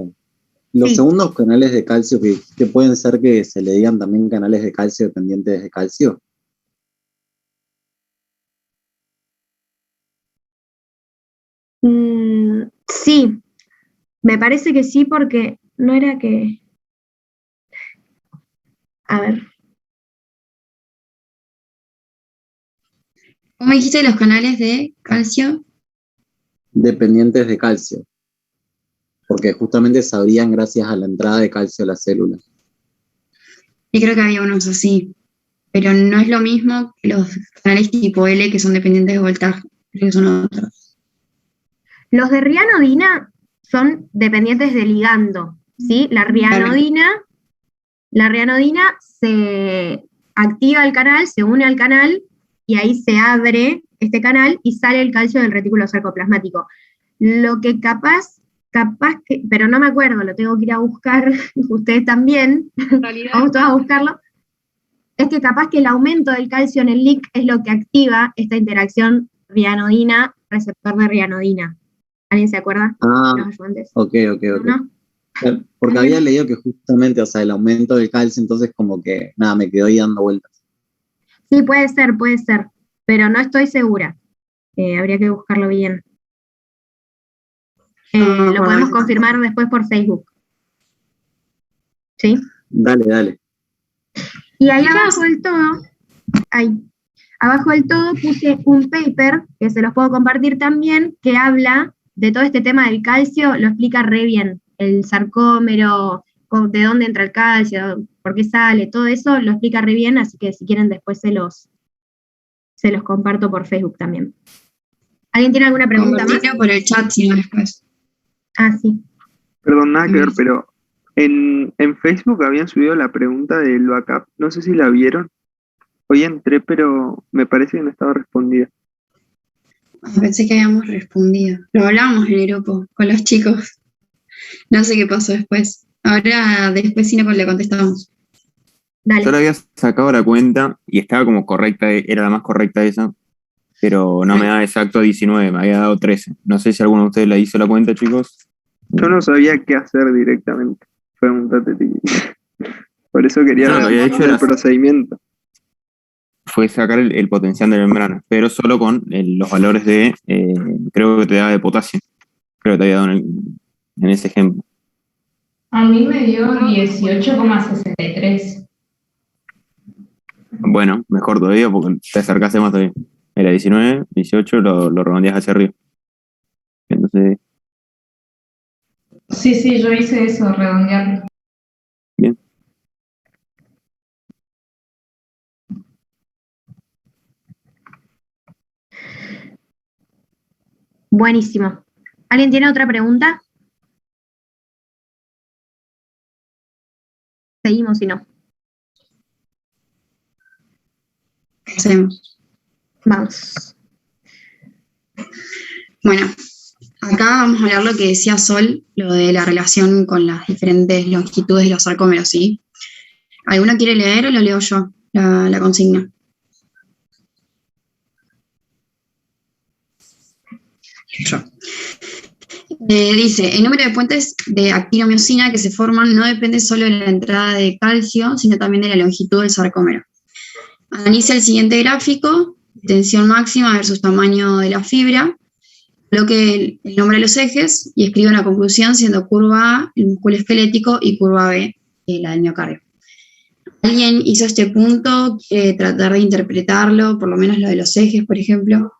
Los segundos canales de calcio, que pueden ser que se le digan también canales de calcio dependientes de calcio. Sí, me parece que sí, porque no era que... A ver. ¿Cómo dijiste los canales de calcio? Dependientes de calcio. Porque justamente se abrían gracias a la entrada de calcio a la célula. Y creo que había unos así, pero no es lo mismo que los canales tipo L que son dependientes de voltaje, creo que son otros. Los de rianodina son dependientes de ligando, ¿sí? La rianodina se activa el canal, se une al canal, y ahí se abre este canal y sale el calcio del retículo sarcoplasmático. Lo que capaz que, pero no me acuerdo, lo tengo que ir a buscar, ustedes también, vamos todos a buscarlo, es que capaz que el aumento del calcio en el LIC es lo que activa esta interacción rianodina-receptor de rianodina. ¿Alguien se acuerda? Ok. ¿No? Porque había leído que justamente, o sea, el aumento del calcio, entonces como que, nada, me quedó ahí dando vueltas. Sí, puede ser, pero no estoy segura. Habría que buscarlo bien. Lo podemos confirmar después por Facebook. ¿Sí? Dale. Y ahí abajo del todo puse un paper, que se los puedo compartir también, que habla de todo este tema del calcio, lo explica re bien. El sarcómero, de dónde entra el calcio, por qué sale, todo eso lo explica re bien, así que si quieren después se los comparto por Facebook también. ¿Alguien tiene alguna pregunta más? Por el chat, si no después. Ah, sí. Perdón, nada que ver, pero en Facebook habían subido la pregunta del backup. No sé si la vieron. Hoy entré, pero me parece que no estaba respondida. Pensé que habíamos respondido. Lo hablábamos en el grupo con los chicos. No sé qué pasó después. Ahora, después sí le contestamos. Dale. Yo le había sacado la cuenta y estaba como correcta, era la más correcta esa, pero no me da exacto 19, me había dado 13. No sé si alguno de ustedes la hizo la cuenta, chicos. Yo no sabía qué hacer directamente. Pregúntate. Por eso quería Yo lo que había hecho el era procedimiento. fue sacar el potencial de la membrana, pero solo con los valores de, creo que te daba de potasio. Creo que te había dado en ese ejemplo. A mí me dio 18,63. Bueno, mejor todavía porque te acercaste más todavía. Era 19, 18, lo redondeas hacia arriba. Entonces, Sí, yo hice eso, redondearlo. bien. Buenísimo. ¿Alguien tiene otra pregunta? Seguimos si no. Hacemos. Vamos. Bueno, acá vamos a hablar lo que decía Sol, lo de la relación con las diferentes longitudes de los sarcómeros, ¿sí? ¿Alguno quiere leer o lo leo yo, la consigna? Yo. Dice, el número de puentes de actinomiosina que se forman no depende solo de la entrada de calcio, sino también de la longitud del sarcómero. Analiza el siguiente gráfico, tensión máxima versus tamaño de la fibra, coloque el nombre de los ejes y escriba una conclusión siendo curva A el músculo esquelético y curva B la del miocardio. ¿Alguien hizo este punto? ¿Quiere tratar de interpretarlo? Por lo menos lo de los ejes, por ejemplo.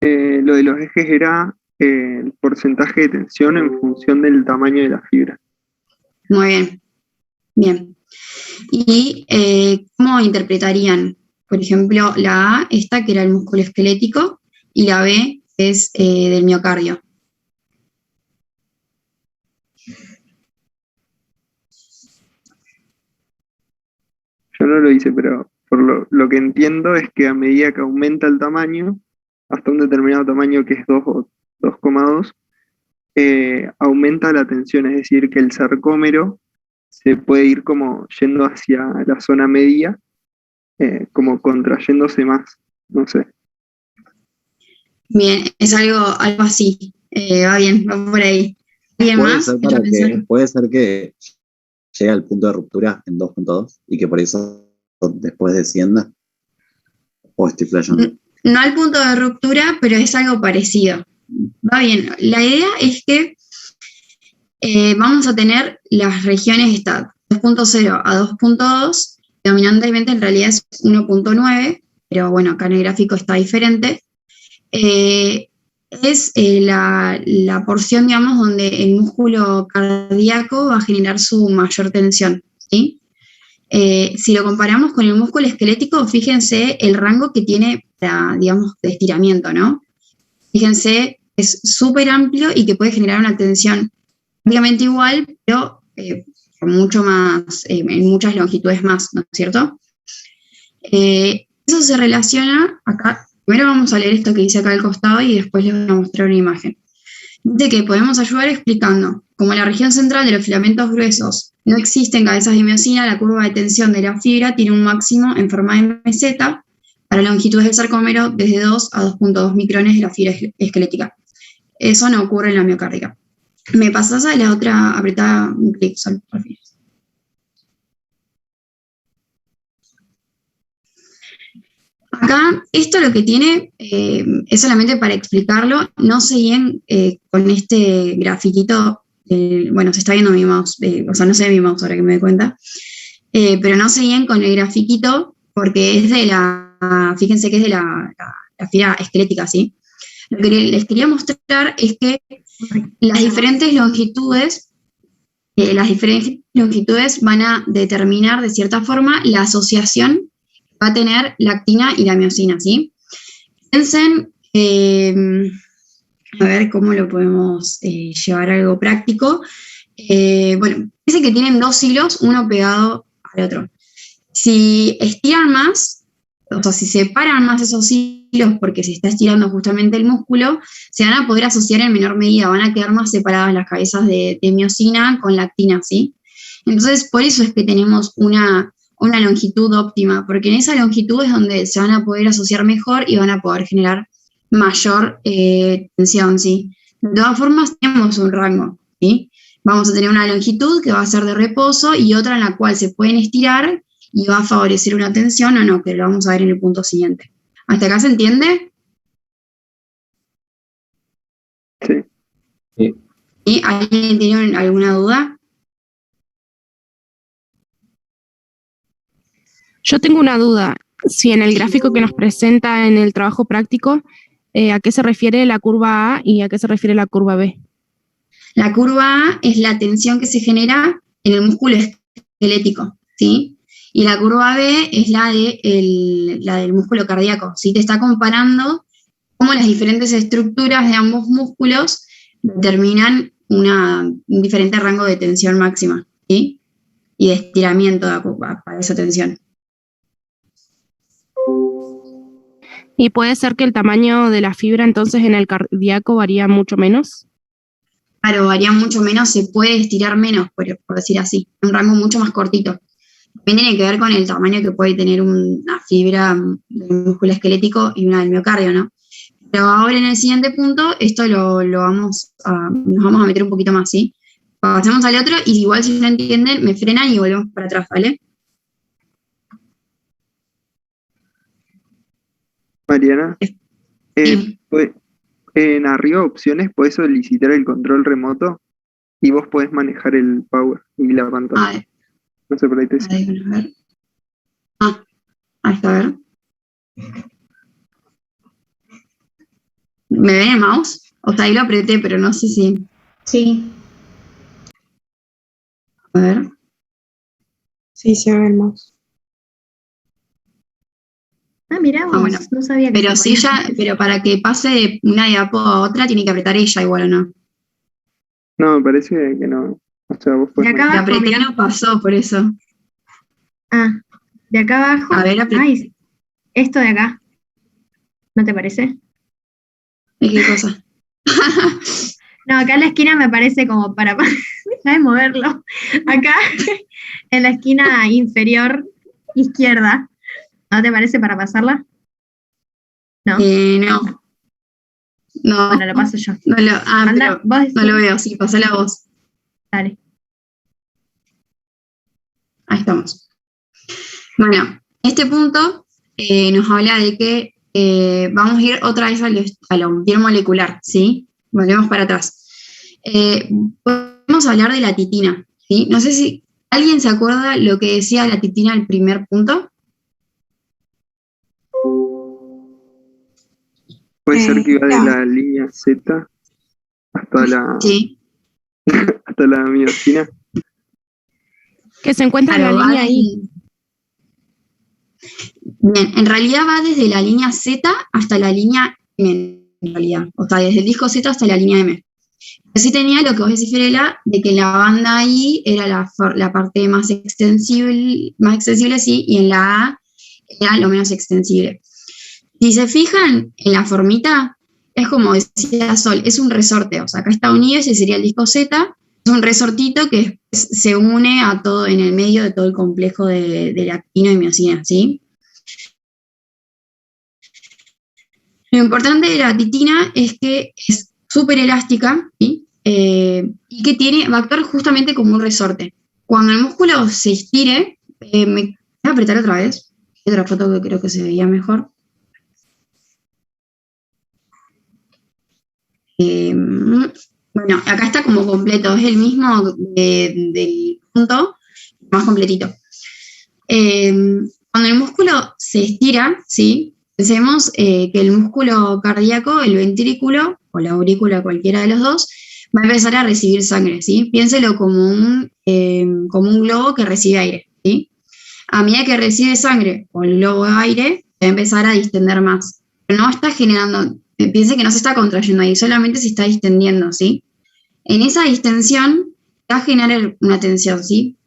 Lo de los ejes era el porcentaje de tensión en función del tamaño de la fibra. Muy bien. Bien. ¿Y cómo interpretarían? Por ejemplo, la A, esta que era el músculo esquelético, y la B es del miocardio. Yo no lo hice, pero por lo que entiendo es que a medida que aumenta el tamaño, hasta un determinado tamaño que es 2 o 2,2, aumenta la tensión, es decir, que el sarcómero se puede ir como yendo hacia la zona media, como contrayéndose más, no sé. Bien, es algo así. Va bien, va por ahí. ¿Alguien más? Puede ser que llegue al punto de ruptura en 2.2 y que por eso después descienda. ¿O estoy flasheando? No al punto de ruptura, pero es algo parecido. Va bien. La idea es que vamos a tener las regiones esta 2.0 a 2.2, dominantemente en realidad es 1.9, pero bueno, acá en el gráfico está diferente. Es la porción, digamos, donde el músculo cardíaco va a generar su mayor tensión, ¿sí? Si lo comparamos con el músculo esquelético, fíjense el rango que tiene, digamos, de estiramiento, ¿no? Fíjense, es súper amplio y que puede generar una tensión prácticamente igual, pero con mucho más, en muchas longitudes más, ¿no es cierto? Eso se relaciona acá. Primero vamos a leer esto que dice acá al costado y después les voy a mostrar una imagen. Dice que podemos ayudar explicando, como en la región central de los filamentos gruesos no existen cabezas de miosina, la curva de tensión de la fibra tiene un máximo en forma de meseta para longitudes del sarcómero desde 2 a 2.2 micrones de la fibra esquelética. Eso no ocurre en la miocárdica. ¿Me pasás a la otra apretada un clic, Sol, por fin? Acá, esto lo que tiene, es solamente para explicarlo, no se guíen con este grafiquito, bueno, se está viendo mi mouse, o sea, no se ve mi mouse ahora que me doy cuenta, pero no se guíen con el grafiquito porque es de fíjense que es de la fibra esquelética, ¿sí? Lo que les quería mostrar es que las diferentes longitudes van a determinar de cierta forma la asociación va a tener la actina y la miosina, ¿sí? Piensen, a ver cómo lo podemos llevar a algo práctico. Bueno, piensen que tienen dos hilos, uno pegado al otro. Si estiran más, o sea, si separan más esos hilos porque se está estirando justamente el músculo, se van a poder asociar en menor medida, van a quedar más separadas las cabezas de miosina con la actina, ¿sí? Entonces, por eso es que tenemos una longitud óptima, porque en esa longitud es donde se van a poder asociar mejor y van a poder generar mayor tensión, ¿sí? De todas formas, tenemos un rango, ¿sí? Vamos a tener una longitud que va a ser de reposo y otra en la cual se pueden estirar y va a favorecer una tensión o no, que lo vamos a ver en el punto siguiente. ¿Hasta acá se entiende? Sí. ¿Y alguien tiene alguna duda? Yo tengo una duda. Si en el gráfico que nos presenta en el trabajo práctico, ¿a qué se refiere la curva A y a qué se refiere la curva B? La curva A es la tensión que se genera en el músculo esquelético, ¿sí? Y la curva B es la del músculo cardíaco, ¿sí? Te está comparando cómo las diferentes estructuras de ambos músculos determinan un diferente rango de tensión máxima, ¿sí? Y de estiramiento para esa tensión. ¿Y puede ser que el tamaño de la fibra entonces en el cardíaco varía mucho menos? Claro, varía mucho menos, se puede estirar menos, por decir así, un rango mucho más cortito. También tiene que ver con el tamaño que puede tener una fibra del músculo esquelético y una del miocardio, ¿no? Pero ahora en el siguiente punto, esto nos vamos a meter un poquito más, ¿sí? Pasemos al otro y igual si no entienden, me frenan y volvemos para atrás, ¿vale? Mariana, en arriba opciones puedes solicitar el control remoto y vos podés manejar el power y la pantalla. No sé, por ahí te decía. A ver. Ahí está, a ver. ¿Me ven el mouse? O sea, ahí lo apreté, pero no sé si... Sí. A ver. Sí, se ve el mouse. Ah, mirá vos, bueno. No sabía que Pero se podía. pero para que pase de una diapo a otra tiene que apretar ella igual, ¿o no? No, me parece que no. O sea, vos podés De acá La abajo, apreté mirá. no pasó, por eso. Ah, de acá abajo. A ver, Ay, esto de acá. ¿No te parece? ¿De qué cosa? No, acá en la esquina me parece como para... Deja de moverlo. Acá, en la esquina inferior izquierda. ¿No te parece para pasarla? No. No. No. Bueno, lo paso yo. No lo, Anda, pero vos no lo veo, sí, pasé la voz. Dale. Ahí estamos. Bueno, este punto nos habla de que vamos a ir otra vez a lo biomolecular, ¿sí? Volvemos para atrás. Podemos hablar de la titina, ¿sí? No sé si alguien se acuerda lo que decía la titina al primer punto. Puede ser que iba de la línea Z hasta la, hasta la miosina. Que se encuentra en la línea I. Bien, en realidad va desde la línea Z hasta la línea M, en realidad. O sea, desde el disco Z hasta la línea M. Así tenía lo que vos decís, Fiorella, de que en la banda I era la parte más extensible, sí, y en la A era lo menos extensible. Si se fijan en la formita, es como decía Sol, es un resorte. O sea, acá está unido, ese sería el disco Z, es un resortito que se une a todo, en el medio de todo el complejo de la actina y miosina, ¿sí? Lo importante de la titina es que es súper elástica, ¿sí? Y que va a actuar justamente como un resorte. Cuando el músculo se estire, me voy a apretar otra vez, otra foto que creo que se veía mejor. Bueno, acá está como completo, es el mismo del punto, más completito. Cuando el músculo se estira, ¿sí? Pensemos que el músculo cardíaco, el ventrículo o la aurícula, cualquiera de los dos, va a empezar a recibir sangre, ¿sí? Piénselo como un globo que recibe aire, ¿sí? A medida que recibe sangre o el globo de aire, va a empezar a distender más. Pero no está generando, piense que no se está contrayendo ahí, solamente se está distendiendo, ¿sí? En esa distensión va a generar una tensión, ¿sí?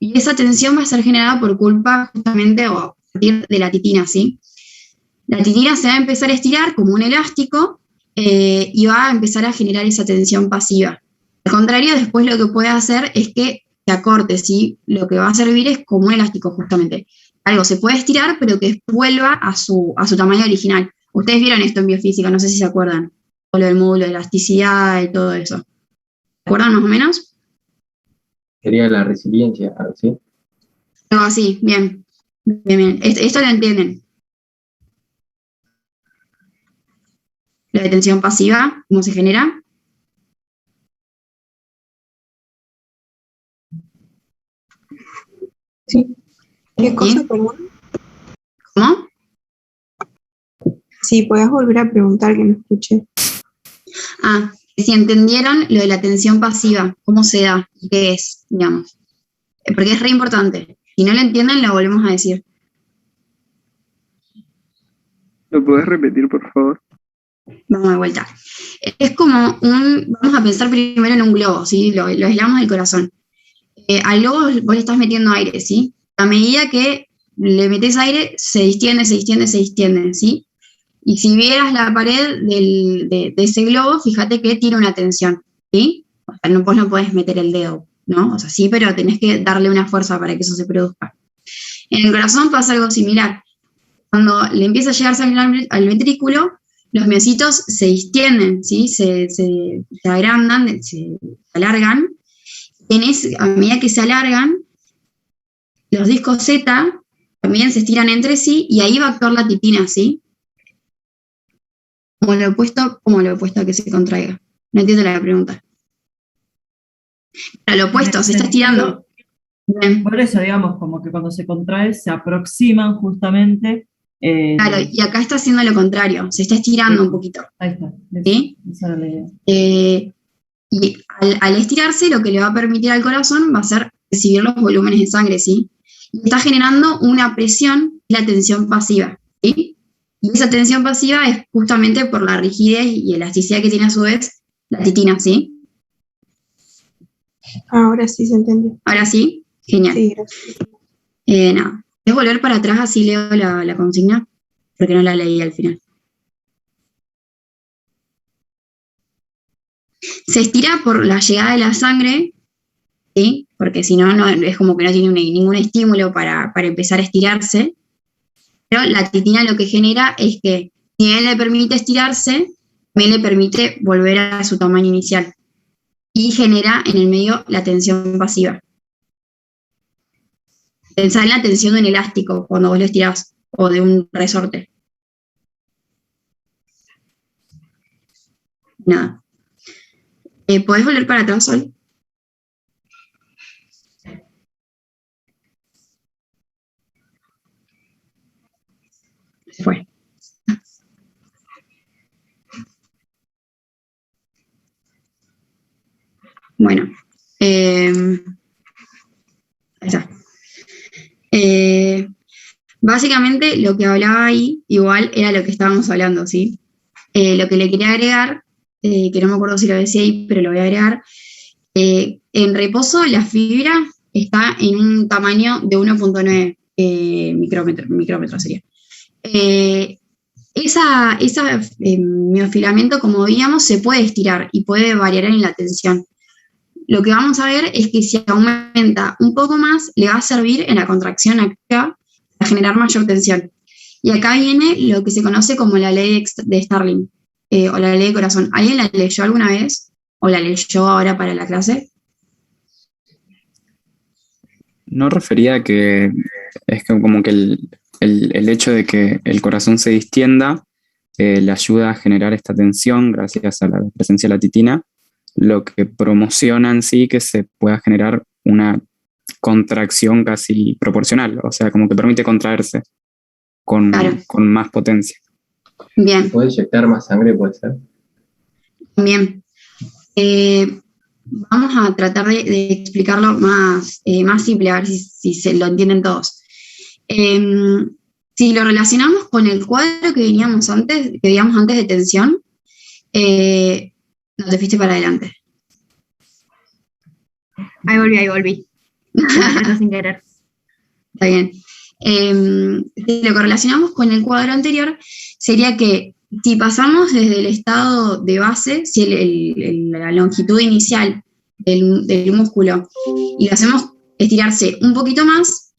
Y esa tensión va a ser generada por culpa justamente o a partir de la titina, ¿sí? La titina se va a empezar a estirar como un elástico y va a empezar a generar esa tensión pasiva. Al contrario, después lo que puede hacer es que se acorte, ¿sí? Lo que va a servir es como un elástico justamente. Algo se puede estirar, pero que vuelva a su tamaño original. Ustedes vieron esto en biofísica, no sé si se acuerdan. Todo lo del módulo de elasticidad y todo eso. ¿Se acuerdan más o menos? Sería la resiliencia, ¿sí? Algo así, bien. Bien. Esto lo entienden. La detención pasiva, ¿cómo se genera? Sí. ¿Qué cosa, perdón? ¿Cómo? Sí, puedes volver a preguntar que no escuché. Si entendieron lo de la atención pasiva, cómo se da, qué es, digamos. Porque es re importante. Si no lo entienden, lo volvemos a decir. ¿Lo podés repetir, por favor? Vamos de vuelta. Es como vamos a pensar primero en un globo, ¿sí? Lo aislamos del corazón. Al globo vos le estás metiendo aire, ¿sí? A medida que le metes aire, se distiende, ¿sí? Y si vieras la pared de ese globo, fíjate que tiene una tensión, ¿sí? O sea, vos no podés meter el dedo, ¿no? O sea, sí, pero tenés que darle una fuerza para que eso se produzca. En el corazón pasa algo similar. Cuando le empieza a llegar sangre al ventrículo, los miocitos se distienden, ¿sí? Se agrandan, se alargan. A medida que se alargan, los discos Z también se estiran entre sí y ahí va a actuar la titina, ¿sí? Como lo opuesto a que se contraiga. No entiendo la pregunta. Pero lo opuesto, se está estirando. Bien. Por eso, digamos, como que cuando se contrae, se aproximan justamente. Claro, y acá está haciendo lo contrario, se está estirando un poquito. Ahí está. ¿Sí? Esa era la idea. Y al estirarse, lo que le va a permitir al corazón va a ser recibir los volúmenes de sangre, ¿sí? Y está generando una presión, la tensión pasiva, ¿sí? Y esa tensión pasiva es justamente por la rigidez y elasticidad que tiene a su vez la titina, ¿sí? Ahora sí se entendió. ¿Ahora sí? Genial. Sí, gracias. Nada. ¿Puedes volver para atrás así leo la consigna? Porque no la leí al final. Se estira por la llegada de la sangre, ¿sí? Porque si no, es como que no tiene ningún estímulo para empezar a estirarse. Pero la titina lo que genera es que si él le permite estirarse, también le permite volver a su tamaño inicial. Y genera en el medio la tensión pasiva. Pensá en la tensión de un elástico cuando vos lo estirás, o de un resorte. Nada. ¿Podés volver para atrás, Sol? Se fue. Bueno. Ahí está. Básicamente lo que hablaba ahí, igual era lo que estábamos hablando, ¿sí? Lo que le quería agregar, que no me acuerdo si lo decía ahí, pero lo voy a agregar. En reposo, la fibra está en un tamaño de 1.9 micrómetros sería. Ese miofilamiento, como veíamos, se puede estirar y puede variar en la tensión. Lo que vamos a ver es que si aumenta un poco más, le va a servir en la contracción activa para generar mayor tensión. Y acá viene lo que se conoce como la ley de Starling, o la ley de corazón. ¿Alguien la leyó alguna vez? ¿O la leyó ahora para la clase? No refería a que es como que el hecho de que el corazón se distienda le ayuda a generar esta tensión gracias a la presencia de la titina, lo que promociona en sí que se pueda generar una contracción casi proporcional, o sea, como que permite contraerse con más potencia. Bien. ¿Puede inyectar más sangre, puede ser? Bien. Vamos a tratar de explicarlo más simple, a ver si se lo entienden todos. Si lo relacionamos con el cuadro que veíamos antes de tensión, no te fuiste para adelante. Ahí volví. Sin querer. Está bien. Si lo correlacionamos con el cuadro anterior, sería que si pasamos desde el estado de base, si la longitud inicial del músculo, y lo hacemos estirarse un poquito más,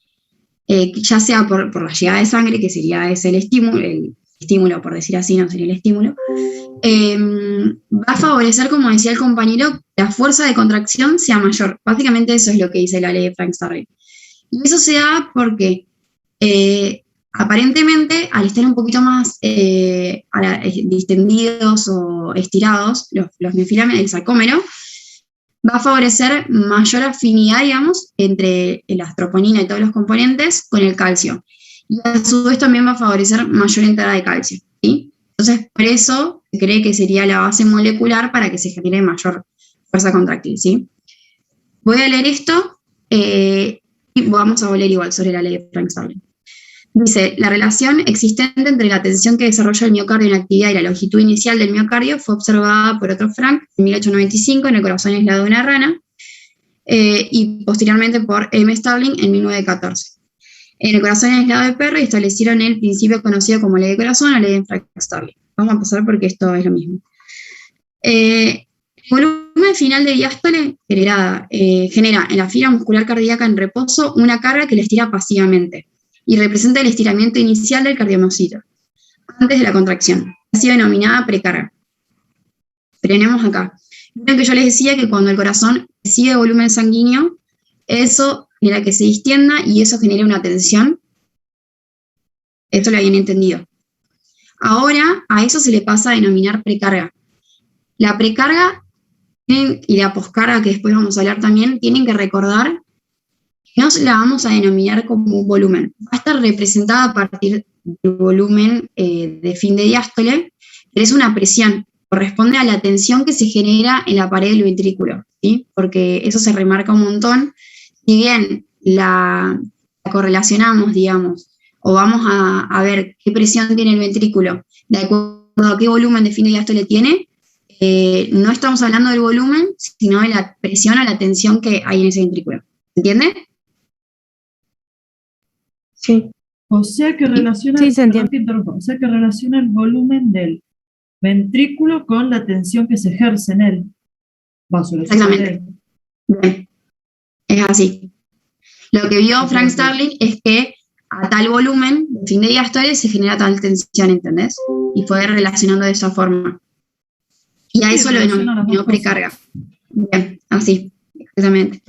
ya sea por la llegada de sangre, que sería ese el estímulo, por decir así, no sería el estímulo, va a favorecer, como decía el compañero, la fuerza de contracción sea mayor. Básicamente eso es lo que dice la ley de Frank-Starling. Y eso se da porque aparentemente, al estar un poquito más distendidos o estirados, los miofilamentos, el sarcómero, va a favorecer mayor afinidad, digamos, entre la troponina y todos los componentes con el calcio. Y a su vez también va a favorecer mayor entrada de calcio, ¿sí? Entonces, por eso se cree que sería la base molecular para que se genere mayor fuerza contráctil, ¿sí? Voy a leer esto y vamos a volver igual sobre la ley de Frank-Starling. Dice, la relación existente entre la tensión que desarrolla el miocardio en actividad y la longitud inicial del miocardio fue observada por Otto Frank en 1895 en el corazón aislado de una rana y posteriormente por M. Starling en 1914. En el corazón aislado de perro establecieron el principio conocido como ley de corazón o ley de Frank-Starling. Vamos a pasar porque esto es lo mismo. El volumen final de diástole genera en la fibra muscular cardíaca en reposo una carga que la estira pasivamente y representa el estiramiento inicial del cardiomiocito antes de la contracción. Ha sido denominada precarga. Frenemos acá. Miren que yo les decía que cuando el corazón recibe volumen sanguíneo, eso genera que se distienda y eso genera una tensión. Esto lo habían entendido. Ahora a eso se le pasa a denominar precarga. La precarga y la poscarga, que después vamos a hablar también, tienen que recordar que no la vamos a denominar como un volumen. Va a estar representada a partir del volumen de fin de diástole, pero es una presión. Corresponde a la tensión que se genera en la pared del ventrículo, ¿sí? Porque eso se remarca un montón. Si bien la correlacionamos, digamos, o vamos a ver qué presión tiene el ventrículo, de acuerdo a qué volumen de fin de diástole tiene, no estamos hablando del volumen, sino de la presión o la tensión que hay en ese ventrículo. ¿Entiende? Sí. O sea que relaciona, Sí, se entiende. perdón que interrumpa, o sea que relaciona el volumen del ventrículo con la tensión que se ejerce en él. Exactamente. Bien. Es así. Lo que vio Frank Starling es que a tal volumen de fin de diástole se genera tal tensión, ¿entendés? Y fue relacionando de esa forma. Y a eso lo denominó precarga. Bien, así, exactamente.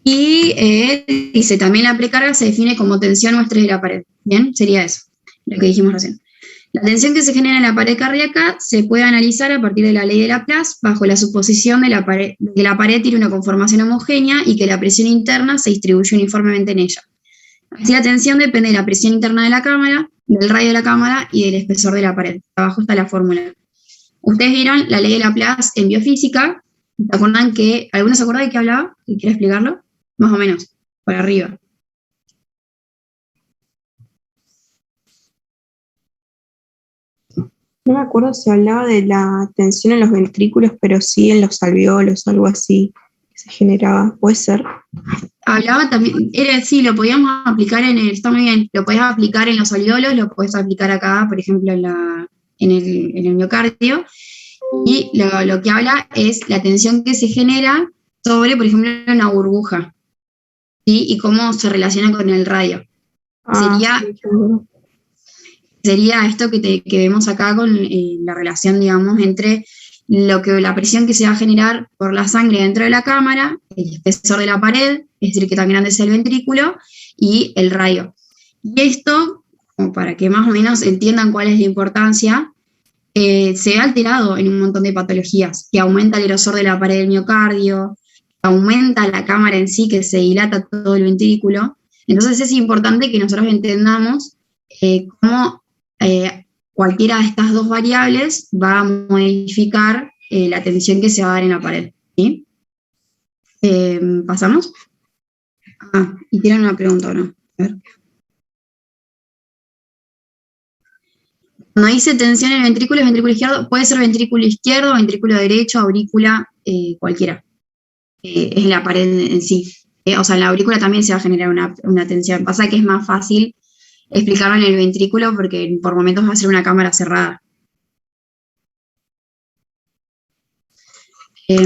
Dice, también la precarga se define como tensión o estrés de la pared. Bien, sería eso, lo que dijimos recién. La tensión que se genera en la pared cardíaca se puede analizar a partir de la ley de Laplace bajo la suposición de que la pared tiene una conformación homogénea y que la presión interna se distribuye uniformemente en ella. Así la tensión depende de la presión interna de la cámara, del radio de la cámara y del espesor de la pared. Abajo está la fórmula. Ustedes vieron la ley de Laplace en biofísica. ¿Se acuerdan que, alguno se acuerda de qué hablaba? ¿Quiere explicarlo? Más o menos, por arriba. No me acuerdo si hablaba de la tensión en los ventrículos, pero sí en los alveolos, algo así que se generaba. ¿Puede ser? Hablaba también, sí, lo podíamos aplicar está muy bien, lo podías aplicar en los alveolos, lo podés aplicar acá, por ejemplo, en el miocardio, y lo que habla es la tensión que se genera sobre, por ejemplo, una burbuja, ¿sí? Y cómo se relaciona con el radio. Sería esto que vemos acá con la relación, digamos, entre la presión que se va a generar por la sangre dentro de la cámara, el espesor de la pared, es decir, que tan grande es el ventrículo, y el radio. Y esto, como para que más o menos entiendan cuál es la importancia, se ve alterado en un montón de patologías, que aumenta el grosor de la pared del miocardio, aumenta la cámara en sí, que se dilata todo el ventrículo. Entonces es importante que nosotros entendamos cómo cualquiera de estas dos variables va a modificar la tensión que se va a dar en la pared, ¿sí? ¿Pasamos? Y tienen una pregunta, ¿o no? A ver. Cuando dice tensión en el ventrículo, es ventrículo izquierdo, puede ser ventrículo izquierdo, ventrículo derecho, aurícula, cualquiera. Es la pared en sí. O sea, en la aurícula también se va a generar una tensión. Pasa que es más fácil explicarlo en el ventrículo porque por momentos va a ser una cámara cerrada. Te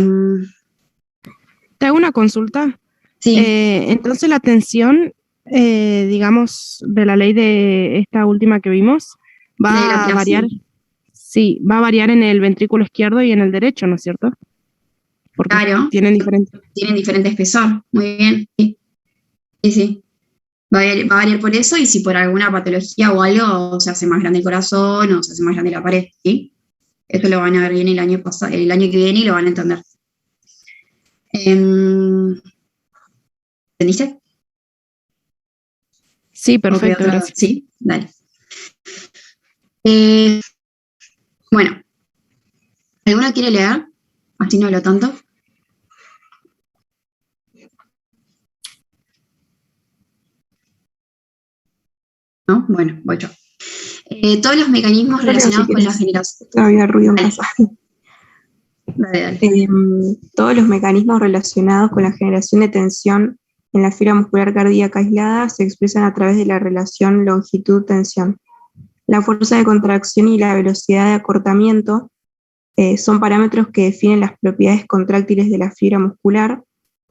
hago una consulta. Sí. Entonces la tensión, digamos, de la ley de esta última que vimos, va a variar. Sí, va a variar en el ventrículo izquierdo y en el derecho, ¿no es cierto? Porque claro. Tienen diferente espesor. Muy bien. Sí. Sí. Va a variar por eso y si por alguna patología o algo se hace más grande el corazón o se hace más grande la pared, ¿sí? Esto lo van a ver bien el año que viene y lo van a entender. ¿Entendiste? Sí, perfecto, gracias. Sí, dale. Bueno, ¿alguno quiere leer? Así no hablo tanto. ¿No? Bueno, voy yo. Todos los mecanismos relacionados con la generación. Había ruido en casa. Dale. Todos los mecanismos relacionados con la generación de tensión en la fibra muscular cardíaca aislada se expresan a través de la relación longitud-tensión. La fuerza de contracción y la velocidad de acortamiento son parámetros que definen las propiedades contráctiles de la fibra muscular,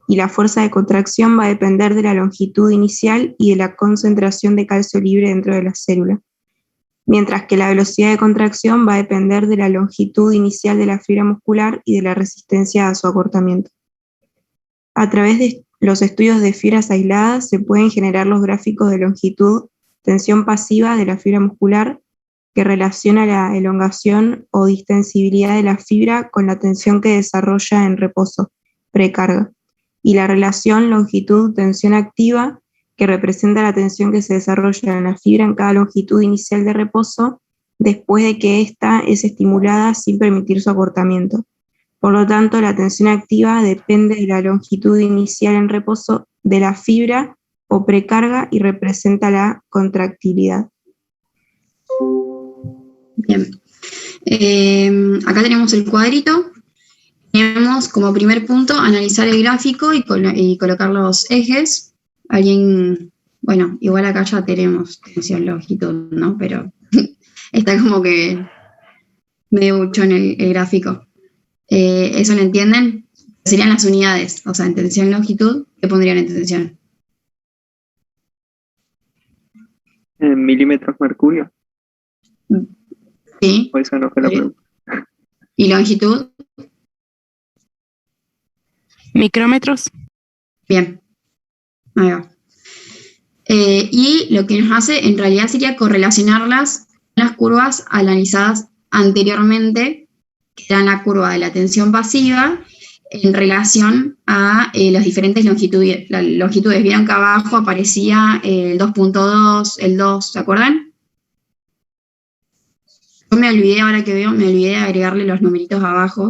y la fuerza de contracción va a depender de la longitud inicial y de la concentración de calcio libre dentro de la célula, mientras que la velocidad de contracción va a depender de la longitud inicial de la fibra muscular y de la resistencia a su acortamiento. A través de los estudios de fibras aisladas se pueden generar los gráficos de longitud, tensión pasiva de la fibra muscular, que relaciona la elongación o distensibilidad de la fibra con la tensión que desarrolla en reposo, precarga, y la relación longitud-tensión activa, que representa la tensión que se desarrolla en la fibra en cada longitud inicial de reposo, después de que ésta es estimulada sin permitir su acortamiento. Por lo tanto, la tensión activa depende de la longitud inicial en reposo de la fibra o precarga y representa la contractilidad. Bien. Acá tenemos el cuadrito. Tenemos como primer punto analizar el gráfico y colocar los ejes. Alguien, bueno, igual acá ya tenemos tensión, longitud, ¿no? Pero está como que medio mucho en el gráfico. ¿Eso lo entienden? Serían las unidades, o sea, en tensión, longitud, ¿qué pondrían en tensión? ¿En milímetros mercurio? Sí. O esa no fue la pregunta. ¿Y longitud? Micrómetros. Bien. Ahí va. Y lo que nos hace en realidad sería correlacionarlas con las curvas analizadas anteriormente, que eran la curva de la tensión pasiva en relación a las diferentes longitudes. Las longitudes, vieron que abajo aparecía el 2.2, el 2, ¿se acuerdan? Yo me olvidé, ahora que veo, me olvidé de agregarle los numeritos abajo,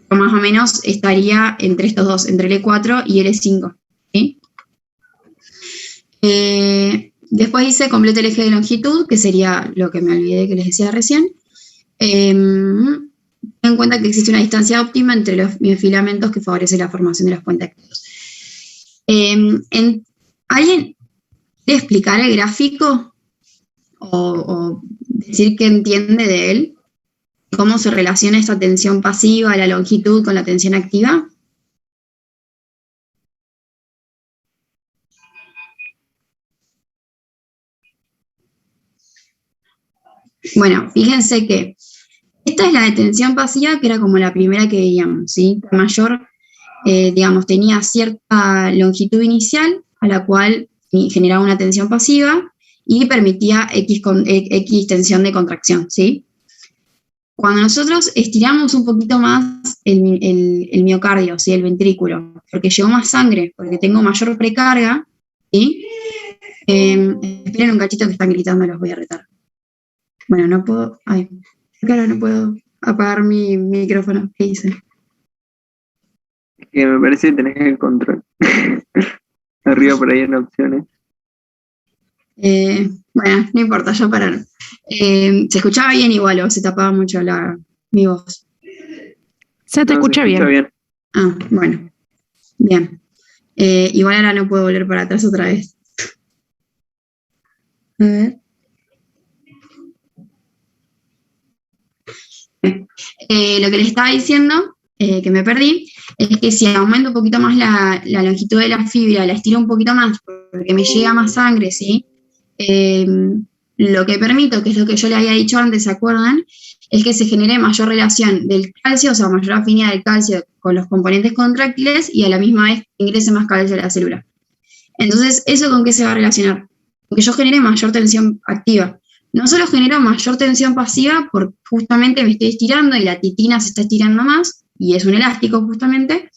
pero más o menos estaría entre estos dos, entre el E4 y el E5, ¿sí? Después hice completa el eje de longitud, que sería lo que me olvidé que les decía recién. Ten en cuenta que existe una distancia óptima entre los miofilamentos que favorece la formación de los puentes activos. ¿Alguien quiere explicar el gráfico? O decir qué entiende de él, cómo se relaciona esta tensión pasiva, la longitud, con la tensión activa. Bueno, fíjense que esta es la de tensión pasiva, que era como la primera que veíamos, ¿sí? La mayor, digamos, tenía cierta longitud inicial, a la cual generaba una tensión pasiva, y permitía X tensión de contracción, ¿sí? Cuando nosotros estiramos un poquito más el miocardio, ¿sí? El ventrículo, porque llegó más sangre, porque tengo mayor precarga, ¿sí? Esperen un cachito que están gritando, los voy a retar. Bueno, no puedo, claro, no puedo apagar mi micrófono, ¿qué hice? Que me parece que tenés el control. Arriba por ahí en opciones. Bueno, no importa, ya pararon. ¿Se escuchaba bien igual o se tapaba mucho mi voz? Se te escucha bien. Ah, bueno. Bien. Igual ahora no puedo volver para atrás otra vez. A ver. Lo que les estaba diciendo, que me perdí, es que si aumento un poquito más la longitud de la fibra, la estiro un poquito más, porque me llega más sangre, ¿sí? Lo que permito, que es lo que yo le había dicho antes, ¿se acuerdan? Es que se genere mayor relación del calcio, o sea, mayor afinidad del calcio con los componentes contráctiles y a la misma vez ingrese más calcio a la célula. Entonces, ¿eso con qué se va a relacionar? Porque yo genere mayor tensión activa. no solo genero mayor tensión pasiva, porque justamente me estoy estirando y la titina se está estirando más, y es un elástico justamente,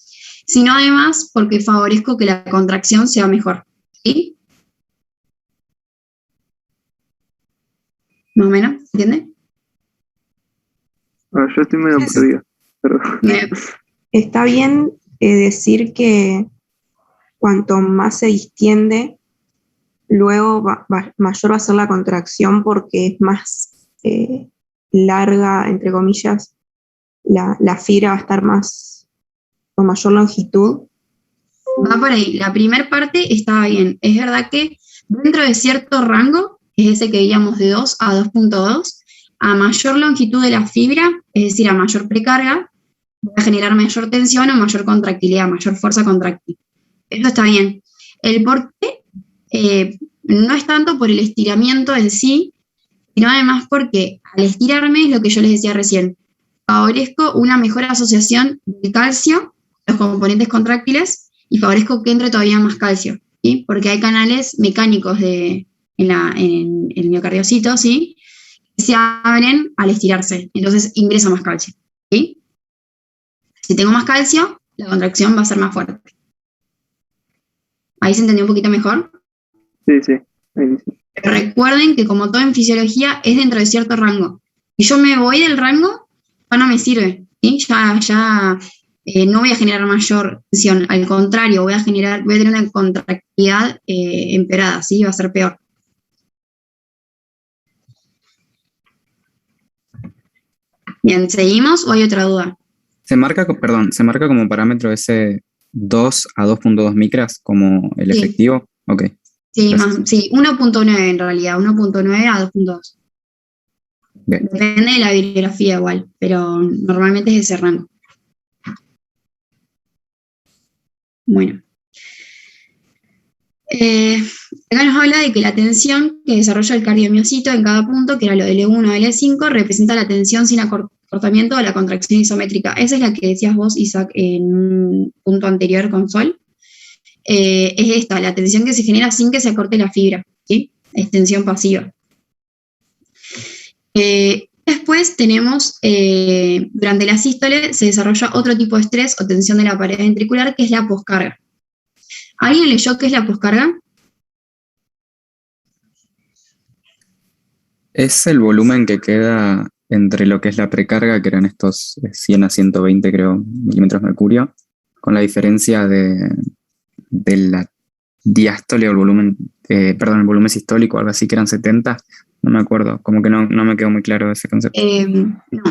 sino además porque favorezco que la contracción sea mejor, ¿sí? Más o menos, ¿entiende? Yo estoy medio perdido. Está bien decir que cuanto más se distiende, luego mayor va a ser la contracción porque es más larga, entre comillas, la fibra va a estar más con mayor longitud. Va por ahí. La primera parte estaba bien. Es verdad que dentro de cierto rango, es ese que veíamos de 2 a 2.2, a mayor longitud de la fibra, es decir, a mayor precarga, va a generar mayor tensión o mayor contractilidad, mayor fuerza contractil. Eso está bien. El por qué no es tanto por el estiramiento en sí, sino además porque al estirarme, es lo que yo les decía recién, favorezco una mejor asociación del calcio, los componentes contráctiles, y favorezco que entre todavía más calcio, ¿sí? Porque hay canales mecánicos en el miocardiocito, ¿sí? Que se abren al estirarse, entonces ingresa más calcio, ¿sí? Si tengo más calcio, la contracción va a ser más fuerte. ¿Ahí se entendió un poquito mejor? Sí, sí. Ahí sí. Pero recuerden que como todo en fisiología es dentro de cierto rango. Si yo me voy del rango, ya no me sirve, ¿sí? Ya no voy a generar mayor tensión, al contrario, voy a tener una contractilidad empeorada, ¿sí? Va a ser peor. Bien, ¿seguimos o hay otra duda? Se marca como parámetro ese 2 a 2.2 micras como el Sí. efectivo. Ok. Sí, Gracias. sí, 1.9 en realidad, 1.9 a 2.2. Bien. Depende de la bibliografía igual, pero normalmente es ese rango. Bueno. Acá nos habla de que la tensión que desarrolla el cardiomiocito en cada punto, que era lo de L1 o L5, representa la tensión sin acortamiento o la contracción isométrica. Esa es la que decías vos, Isaac, en un punto anterior con Sol. Es esta, la tensión que se genera sin que se acorte la fibra, ¿sí? Es tensión pasiva. Después tenemos, durante la sístole se desarrolla otro tipo de estrés o tensión de la pared ventricular, que es la poscarga. ¿Alguien leyó qué es la poscarga? Es el volumen que queda entre lo que es la precarga, que eran estos 100 a 120, creo, milímetros de mercurio, con la diferencia de la diástole o el volumen, el volumen sistólico, algo así, que eran 70, no me acuerdo, como que no me quedó muy claro ese concepto. No,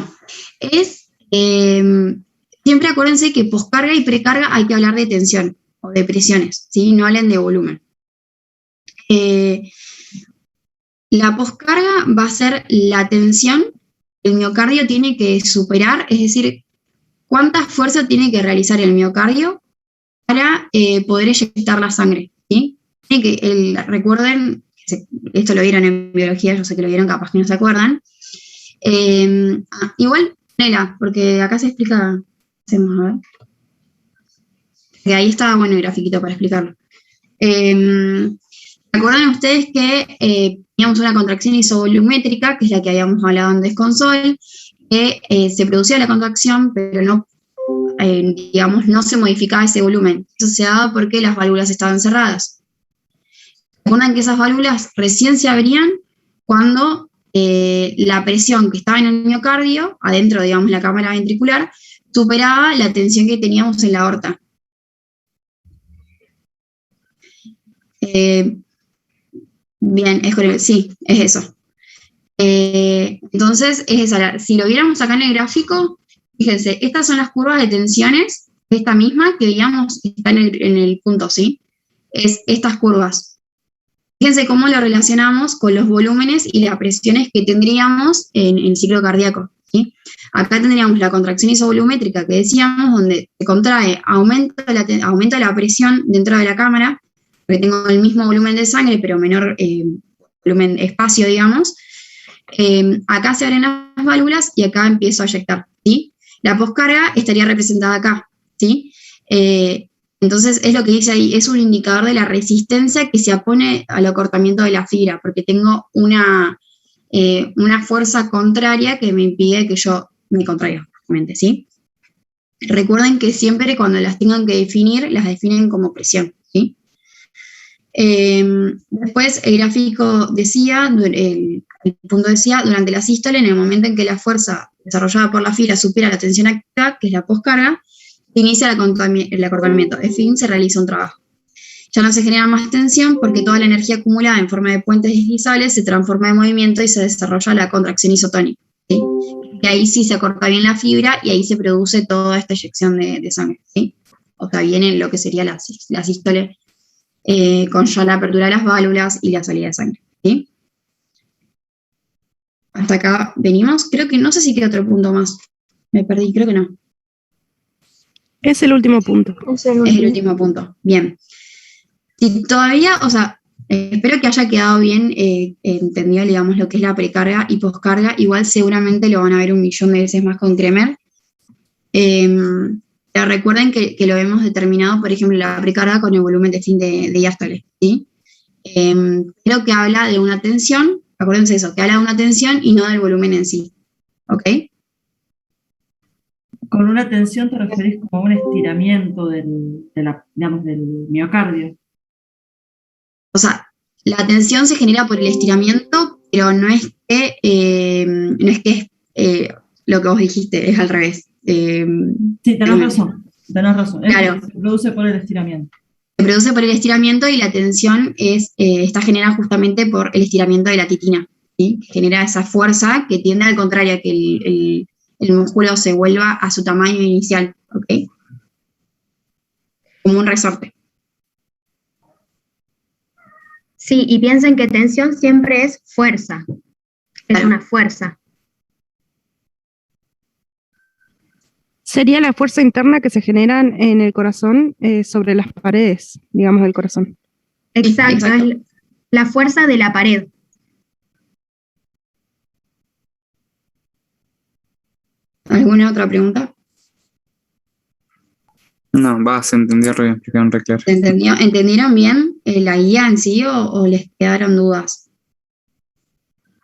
siempre acuérdense que poscarga y precarga hay que hablar de tensión o de presiones, ¿sí? No hablen de volumen. La poscarga va a ser la tensión que el miocardio tiene que superar, es decir, cuánta fuerza tiene que realizar el miocardio para poder eyectar la sangre, ¿sí? Recuerden, esto lo vieron en biología, yo sé que lo vieron, capaz que no se acuerdan. Igual, Nela, porque acá se explica, hacemos, a ver. Que ahí está bueno el grafiquito para explicarlo. ¿Recuerdan ustedes que teníamos una contracción isovolumétrica, que es la que habíamos hablado antes con Sol, que se producía la contracción, pero no, digamos, no se modificaba ese volumen? Eso se daba porque las válvulas estaban cerradas. Recuerdan que esas válvulas recién se abrían cuando la presión que estaba en el miocardio, adentro, digamos, la cámara ventricular, superaba la tensión que teníamos en la aorta. Bien, sí, es eso. Entonces, es esa. Si lo viéramos acá en el gráfico, fíjense, estas son las curvas de tensiones, esta misma que veíamos está en el punto, ¿sí? Es estas curvas. Fíjense cómo lo relacionamos con los volúmenes y las presiones que tendríamos en el ciclo cardíaco, ¿sí? Acá tendríamos la contracción isovolumétrica que decíamos, donde se contrae, aumenta la presión dentro de la cámara, porque tengo el mismo volumen de sangre, pero menor volumen espacio, digamos. Acá se abren las válvulas y acá empiezo a eyectar, ¿sí? La poscarga estaría representada acá, ¿sí? Entonces, es lo que dice ahí, es un indicador de la resistencia que se opone al acortamiento de la fibra, porque tengo una una fuerza contraria que me impide que yo me contraiga, justamente, ¿sí? Recuerden que siempre cuando las tengan que definir, las definen como presión, ¿sí? Después el gráfico decía, el punto decía, durante la sístole, en el momento en que la fuerza desarrollada por la fibra supera la tensión activa, que es la poscarga, se inicia el acortamiento. En fin, se realiza un trabajo. Ya no se genera más tensión porque toda la energía acumulada en forma de puentes deslizables se transforma en movimiento y se desarrolla la contracción isotónica, ¿sí? Y ahí sí se acorta bien la fibra y ahí se produce toda esta eyección de sangre, ¿sí? O sea, viene lo que sería la sístole, con ya la apertura de las válvulas y la salida de sangre, ¿sí? Hasta acá venimos. Creo que no sé si queda otro punto más. Me perdí, creo que no. Es el último punto. Es el último punto. Bien. Si todavía, o sea, espero que haya quedado bien entendido, digamos, lo que es la precarga y poscarga. Igual seguramente lo van a ver 1.000.000 de veces más con Kremer. Pero recuerden que lo hemos determinado, por ejemplo, la precarga con el volumen de fin de diástole, ¿sí? Creo que habla de una tensión, acuérdense eso, que habla de una tensión y no del volumen en sí, ¿ok? Con una tensión te referís como a un estiramiento digamos, del miocardio. O sea, la tensión se genera por el estiramiento, pero no es que lo que vos dijiste, es al revés. Sí, tenés razón. Claro. Se produce por el estiramiento. Se produce por el estiramiento y la tensión está generada justamente por el estiramiento de la titina, ¿sí? Genera esa fuerza que tiende al contrario, a que el músculo se vuelva a su tamaño inicial, ¿ok? Como un resorte. Sí, y piensen que tensión siempre es fuerza. Es una fuerza. Sería la fuerza interna que se genera en el corazón sobre las paredes, digamos, del corazón. Exacto. Es la fuerza de la pared. ¿Alguna otra pregunta? No, se entendió re bien, explicaron re claro. ¿Entendieron bien la guía en sí o les quedaron dudas?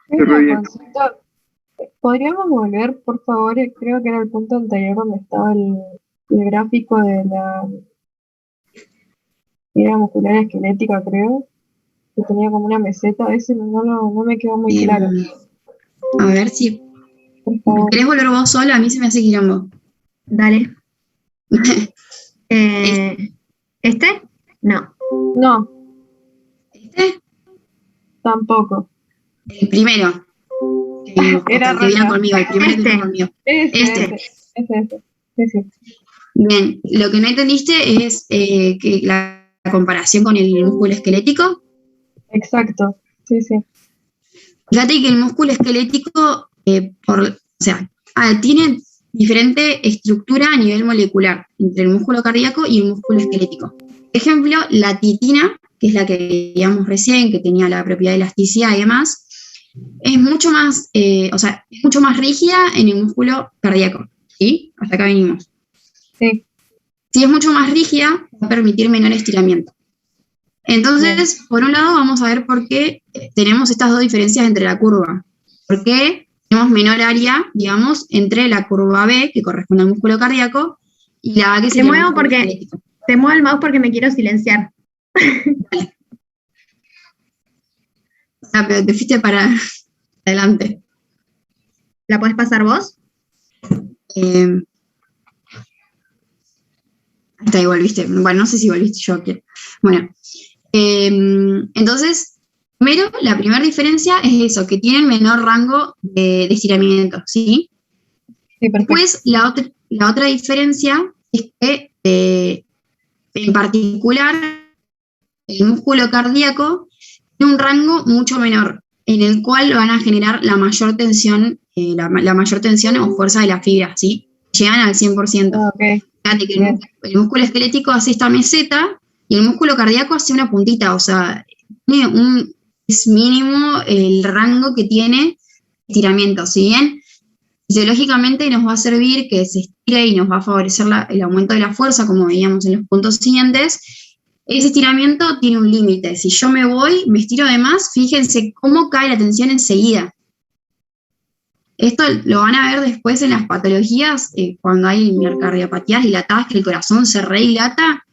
Una consulta. ¿Podríamos volver, por favor? Creo que era el punto anterior donde estaba el gráfico de la fibra muscular esquelética, creo, que tenía como una meseta. Ese no me quedó muy claro. A ver si... ¿Querés volver vos sola? A mí se me hace quilombo. Dale. ¿Este? No. No. ¿Este? Tampoco. El primero. Era el que viene conmigo, el primero que viene conmigo. Este. Sí. Bien, lo que no entendiste es que la comparación con el músculo esquelético. Exacto, sí. Fíjate que el músculo esquelético, tiene diferente estructura a nivel molecular entre el músculo cardíaco y el músculo esquelético. Por ejemplo, la titina, que es la que veíamos recién, que tenía la propiedad de elasticidad y demás, es mucho más, es mucho más rígida en el músculo cardíaco, ¿sí? Hasta acá venimos. Sí. Si es mucho más rígida, va a permitir menor estiramiento. Entonces, por un lado, vamos a ver por qué tenemos estas dos diferencias entre la curva. ¿Por qué tenemos menor área, digamos, entre la curva B, que corresponde al músculo cardíaco, y la A, que sería el músculo esquelético? Te muevo el mouse porque me quiero silenciar. Vale. Pero te fuiste para adelante. ¿La podés pasar vos? Hasta ahí volviste. Bueno, no sé si volviste yo. Bueno, entonces, primero, la primera diferencia es eso, que tienen menor rango de estiramiento, ¿sí? Sí, después, la otra diferencia es que, en particular, el músculo cardíaco tiene un rango mucho menor, en el cual van a generar la mayor tensión, la mayor tensión o fuerza de la fibra, ¿sí? Llegan al 100%. Okay. Fíjate que el músculo esquelético hace esta meseta y el músculo cardíaco hace una puntita, o sea, es mínimo el rango que tiene estiramiento. Si bien fisiológicamente nos va a servir que se estire y nos va a favorecer el aumento de la fuerza, como veíamos en los puntos siguientes, ese estiramiento tiene un límite. Si yo me estiro de más, fíjense cómo cae la tensión enseguida. Esto lo van a ver después en las patologías, cuando hay miocardiopatías dilatadas, que el corazón se redilata,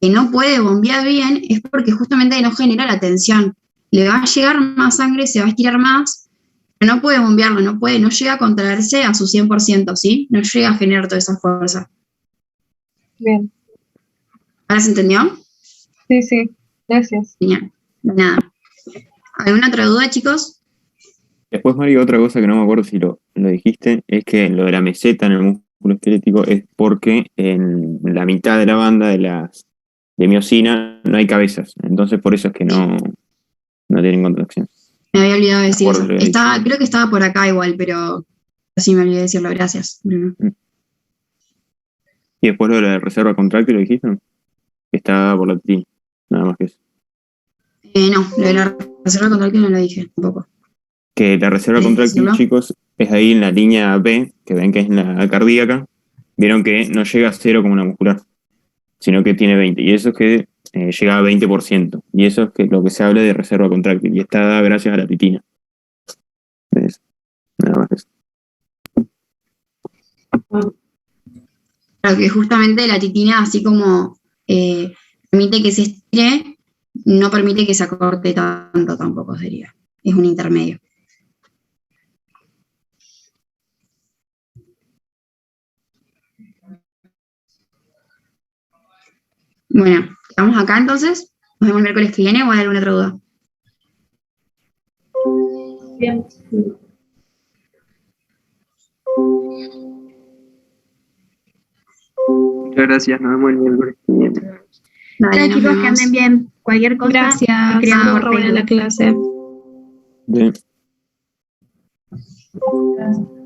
que no puede bombear bien, es porque justamente no genera la tensión. Le va a llegar más sangre, se va a estirar más, pero no puede bombearlo, no llega a contraerse a su 100%, ¿sí? No llega a generar toda esa fuerza. Bien. ¿Ahora se entendió? Sí, gracias. Genial, de nada. ¿Alguna otra duda, chicos? Después, Mario, otra cosa que no me acuerdo si lo dijiste, es que lo de la meseta en el músculo esquelético es porque en la mitad de la banda de miosina no hay cabezas. Entonces, por eso es que no tienen contracción. Me había olvidado de decir Me acuerdo eso. que Creo que estaba por acá igual, pero sí me olvidé de decirlo. Gracias, Bruno. Y después lo de la reserva contráctil, ¿lo dijiste? Que está por la titina, nada más que eso. No, lo de la reserva contráctil no lo dije tampoco. Que la reserva contráctil, decirlo? chicos, es ahí en la línea B, que ven que es la cardíaca. Vieron que no llega a 0 como una muscular, sino que tiene 20. Y eso es que llega a 20%. Y eso es que lo que se habla de reserva contráctil. Y está dada gracias a la titina. ¿Ves? Nada más que eso. Claro, que justamente la titina, así como permite que se estire, no permite que se acorte tanto tampoco sería. Es un intermedio. Bueno, ¿estamos acá entonces? ¿Nos vemos el miércoles que viene o hay alguna otra duda? Bien. Muchas gracias, nos vemos el miércoles que viene. Dale, nos chicos, que vemos. anden bien. Cualquier cosa, Gracias. escriban por Re buena la Facebook. clase. Bien. Gracias.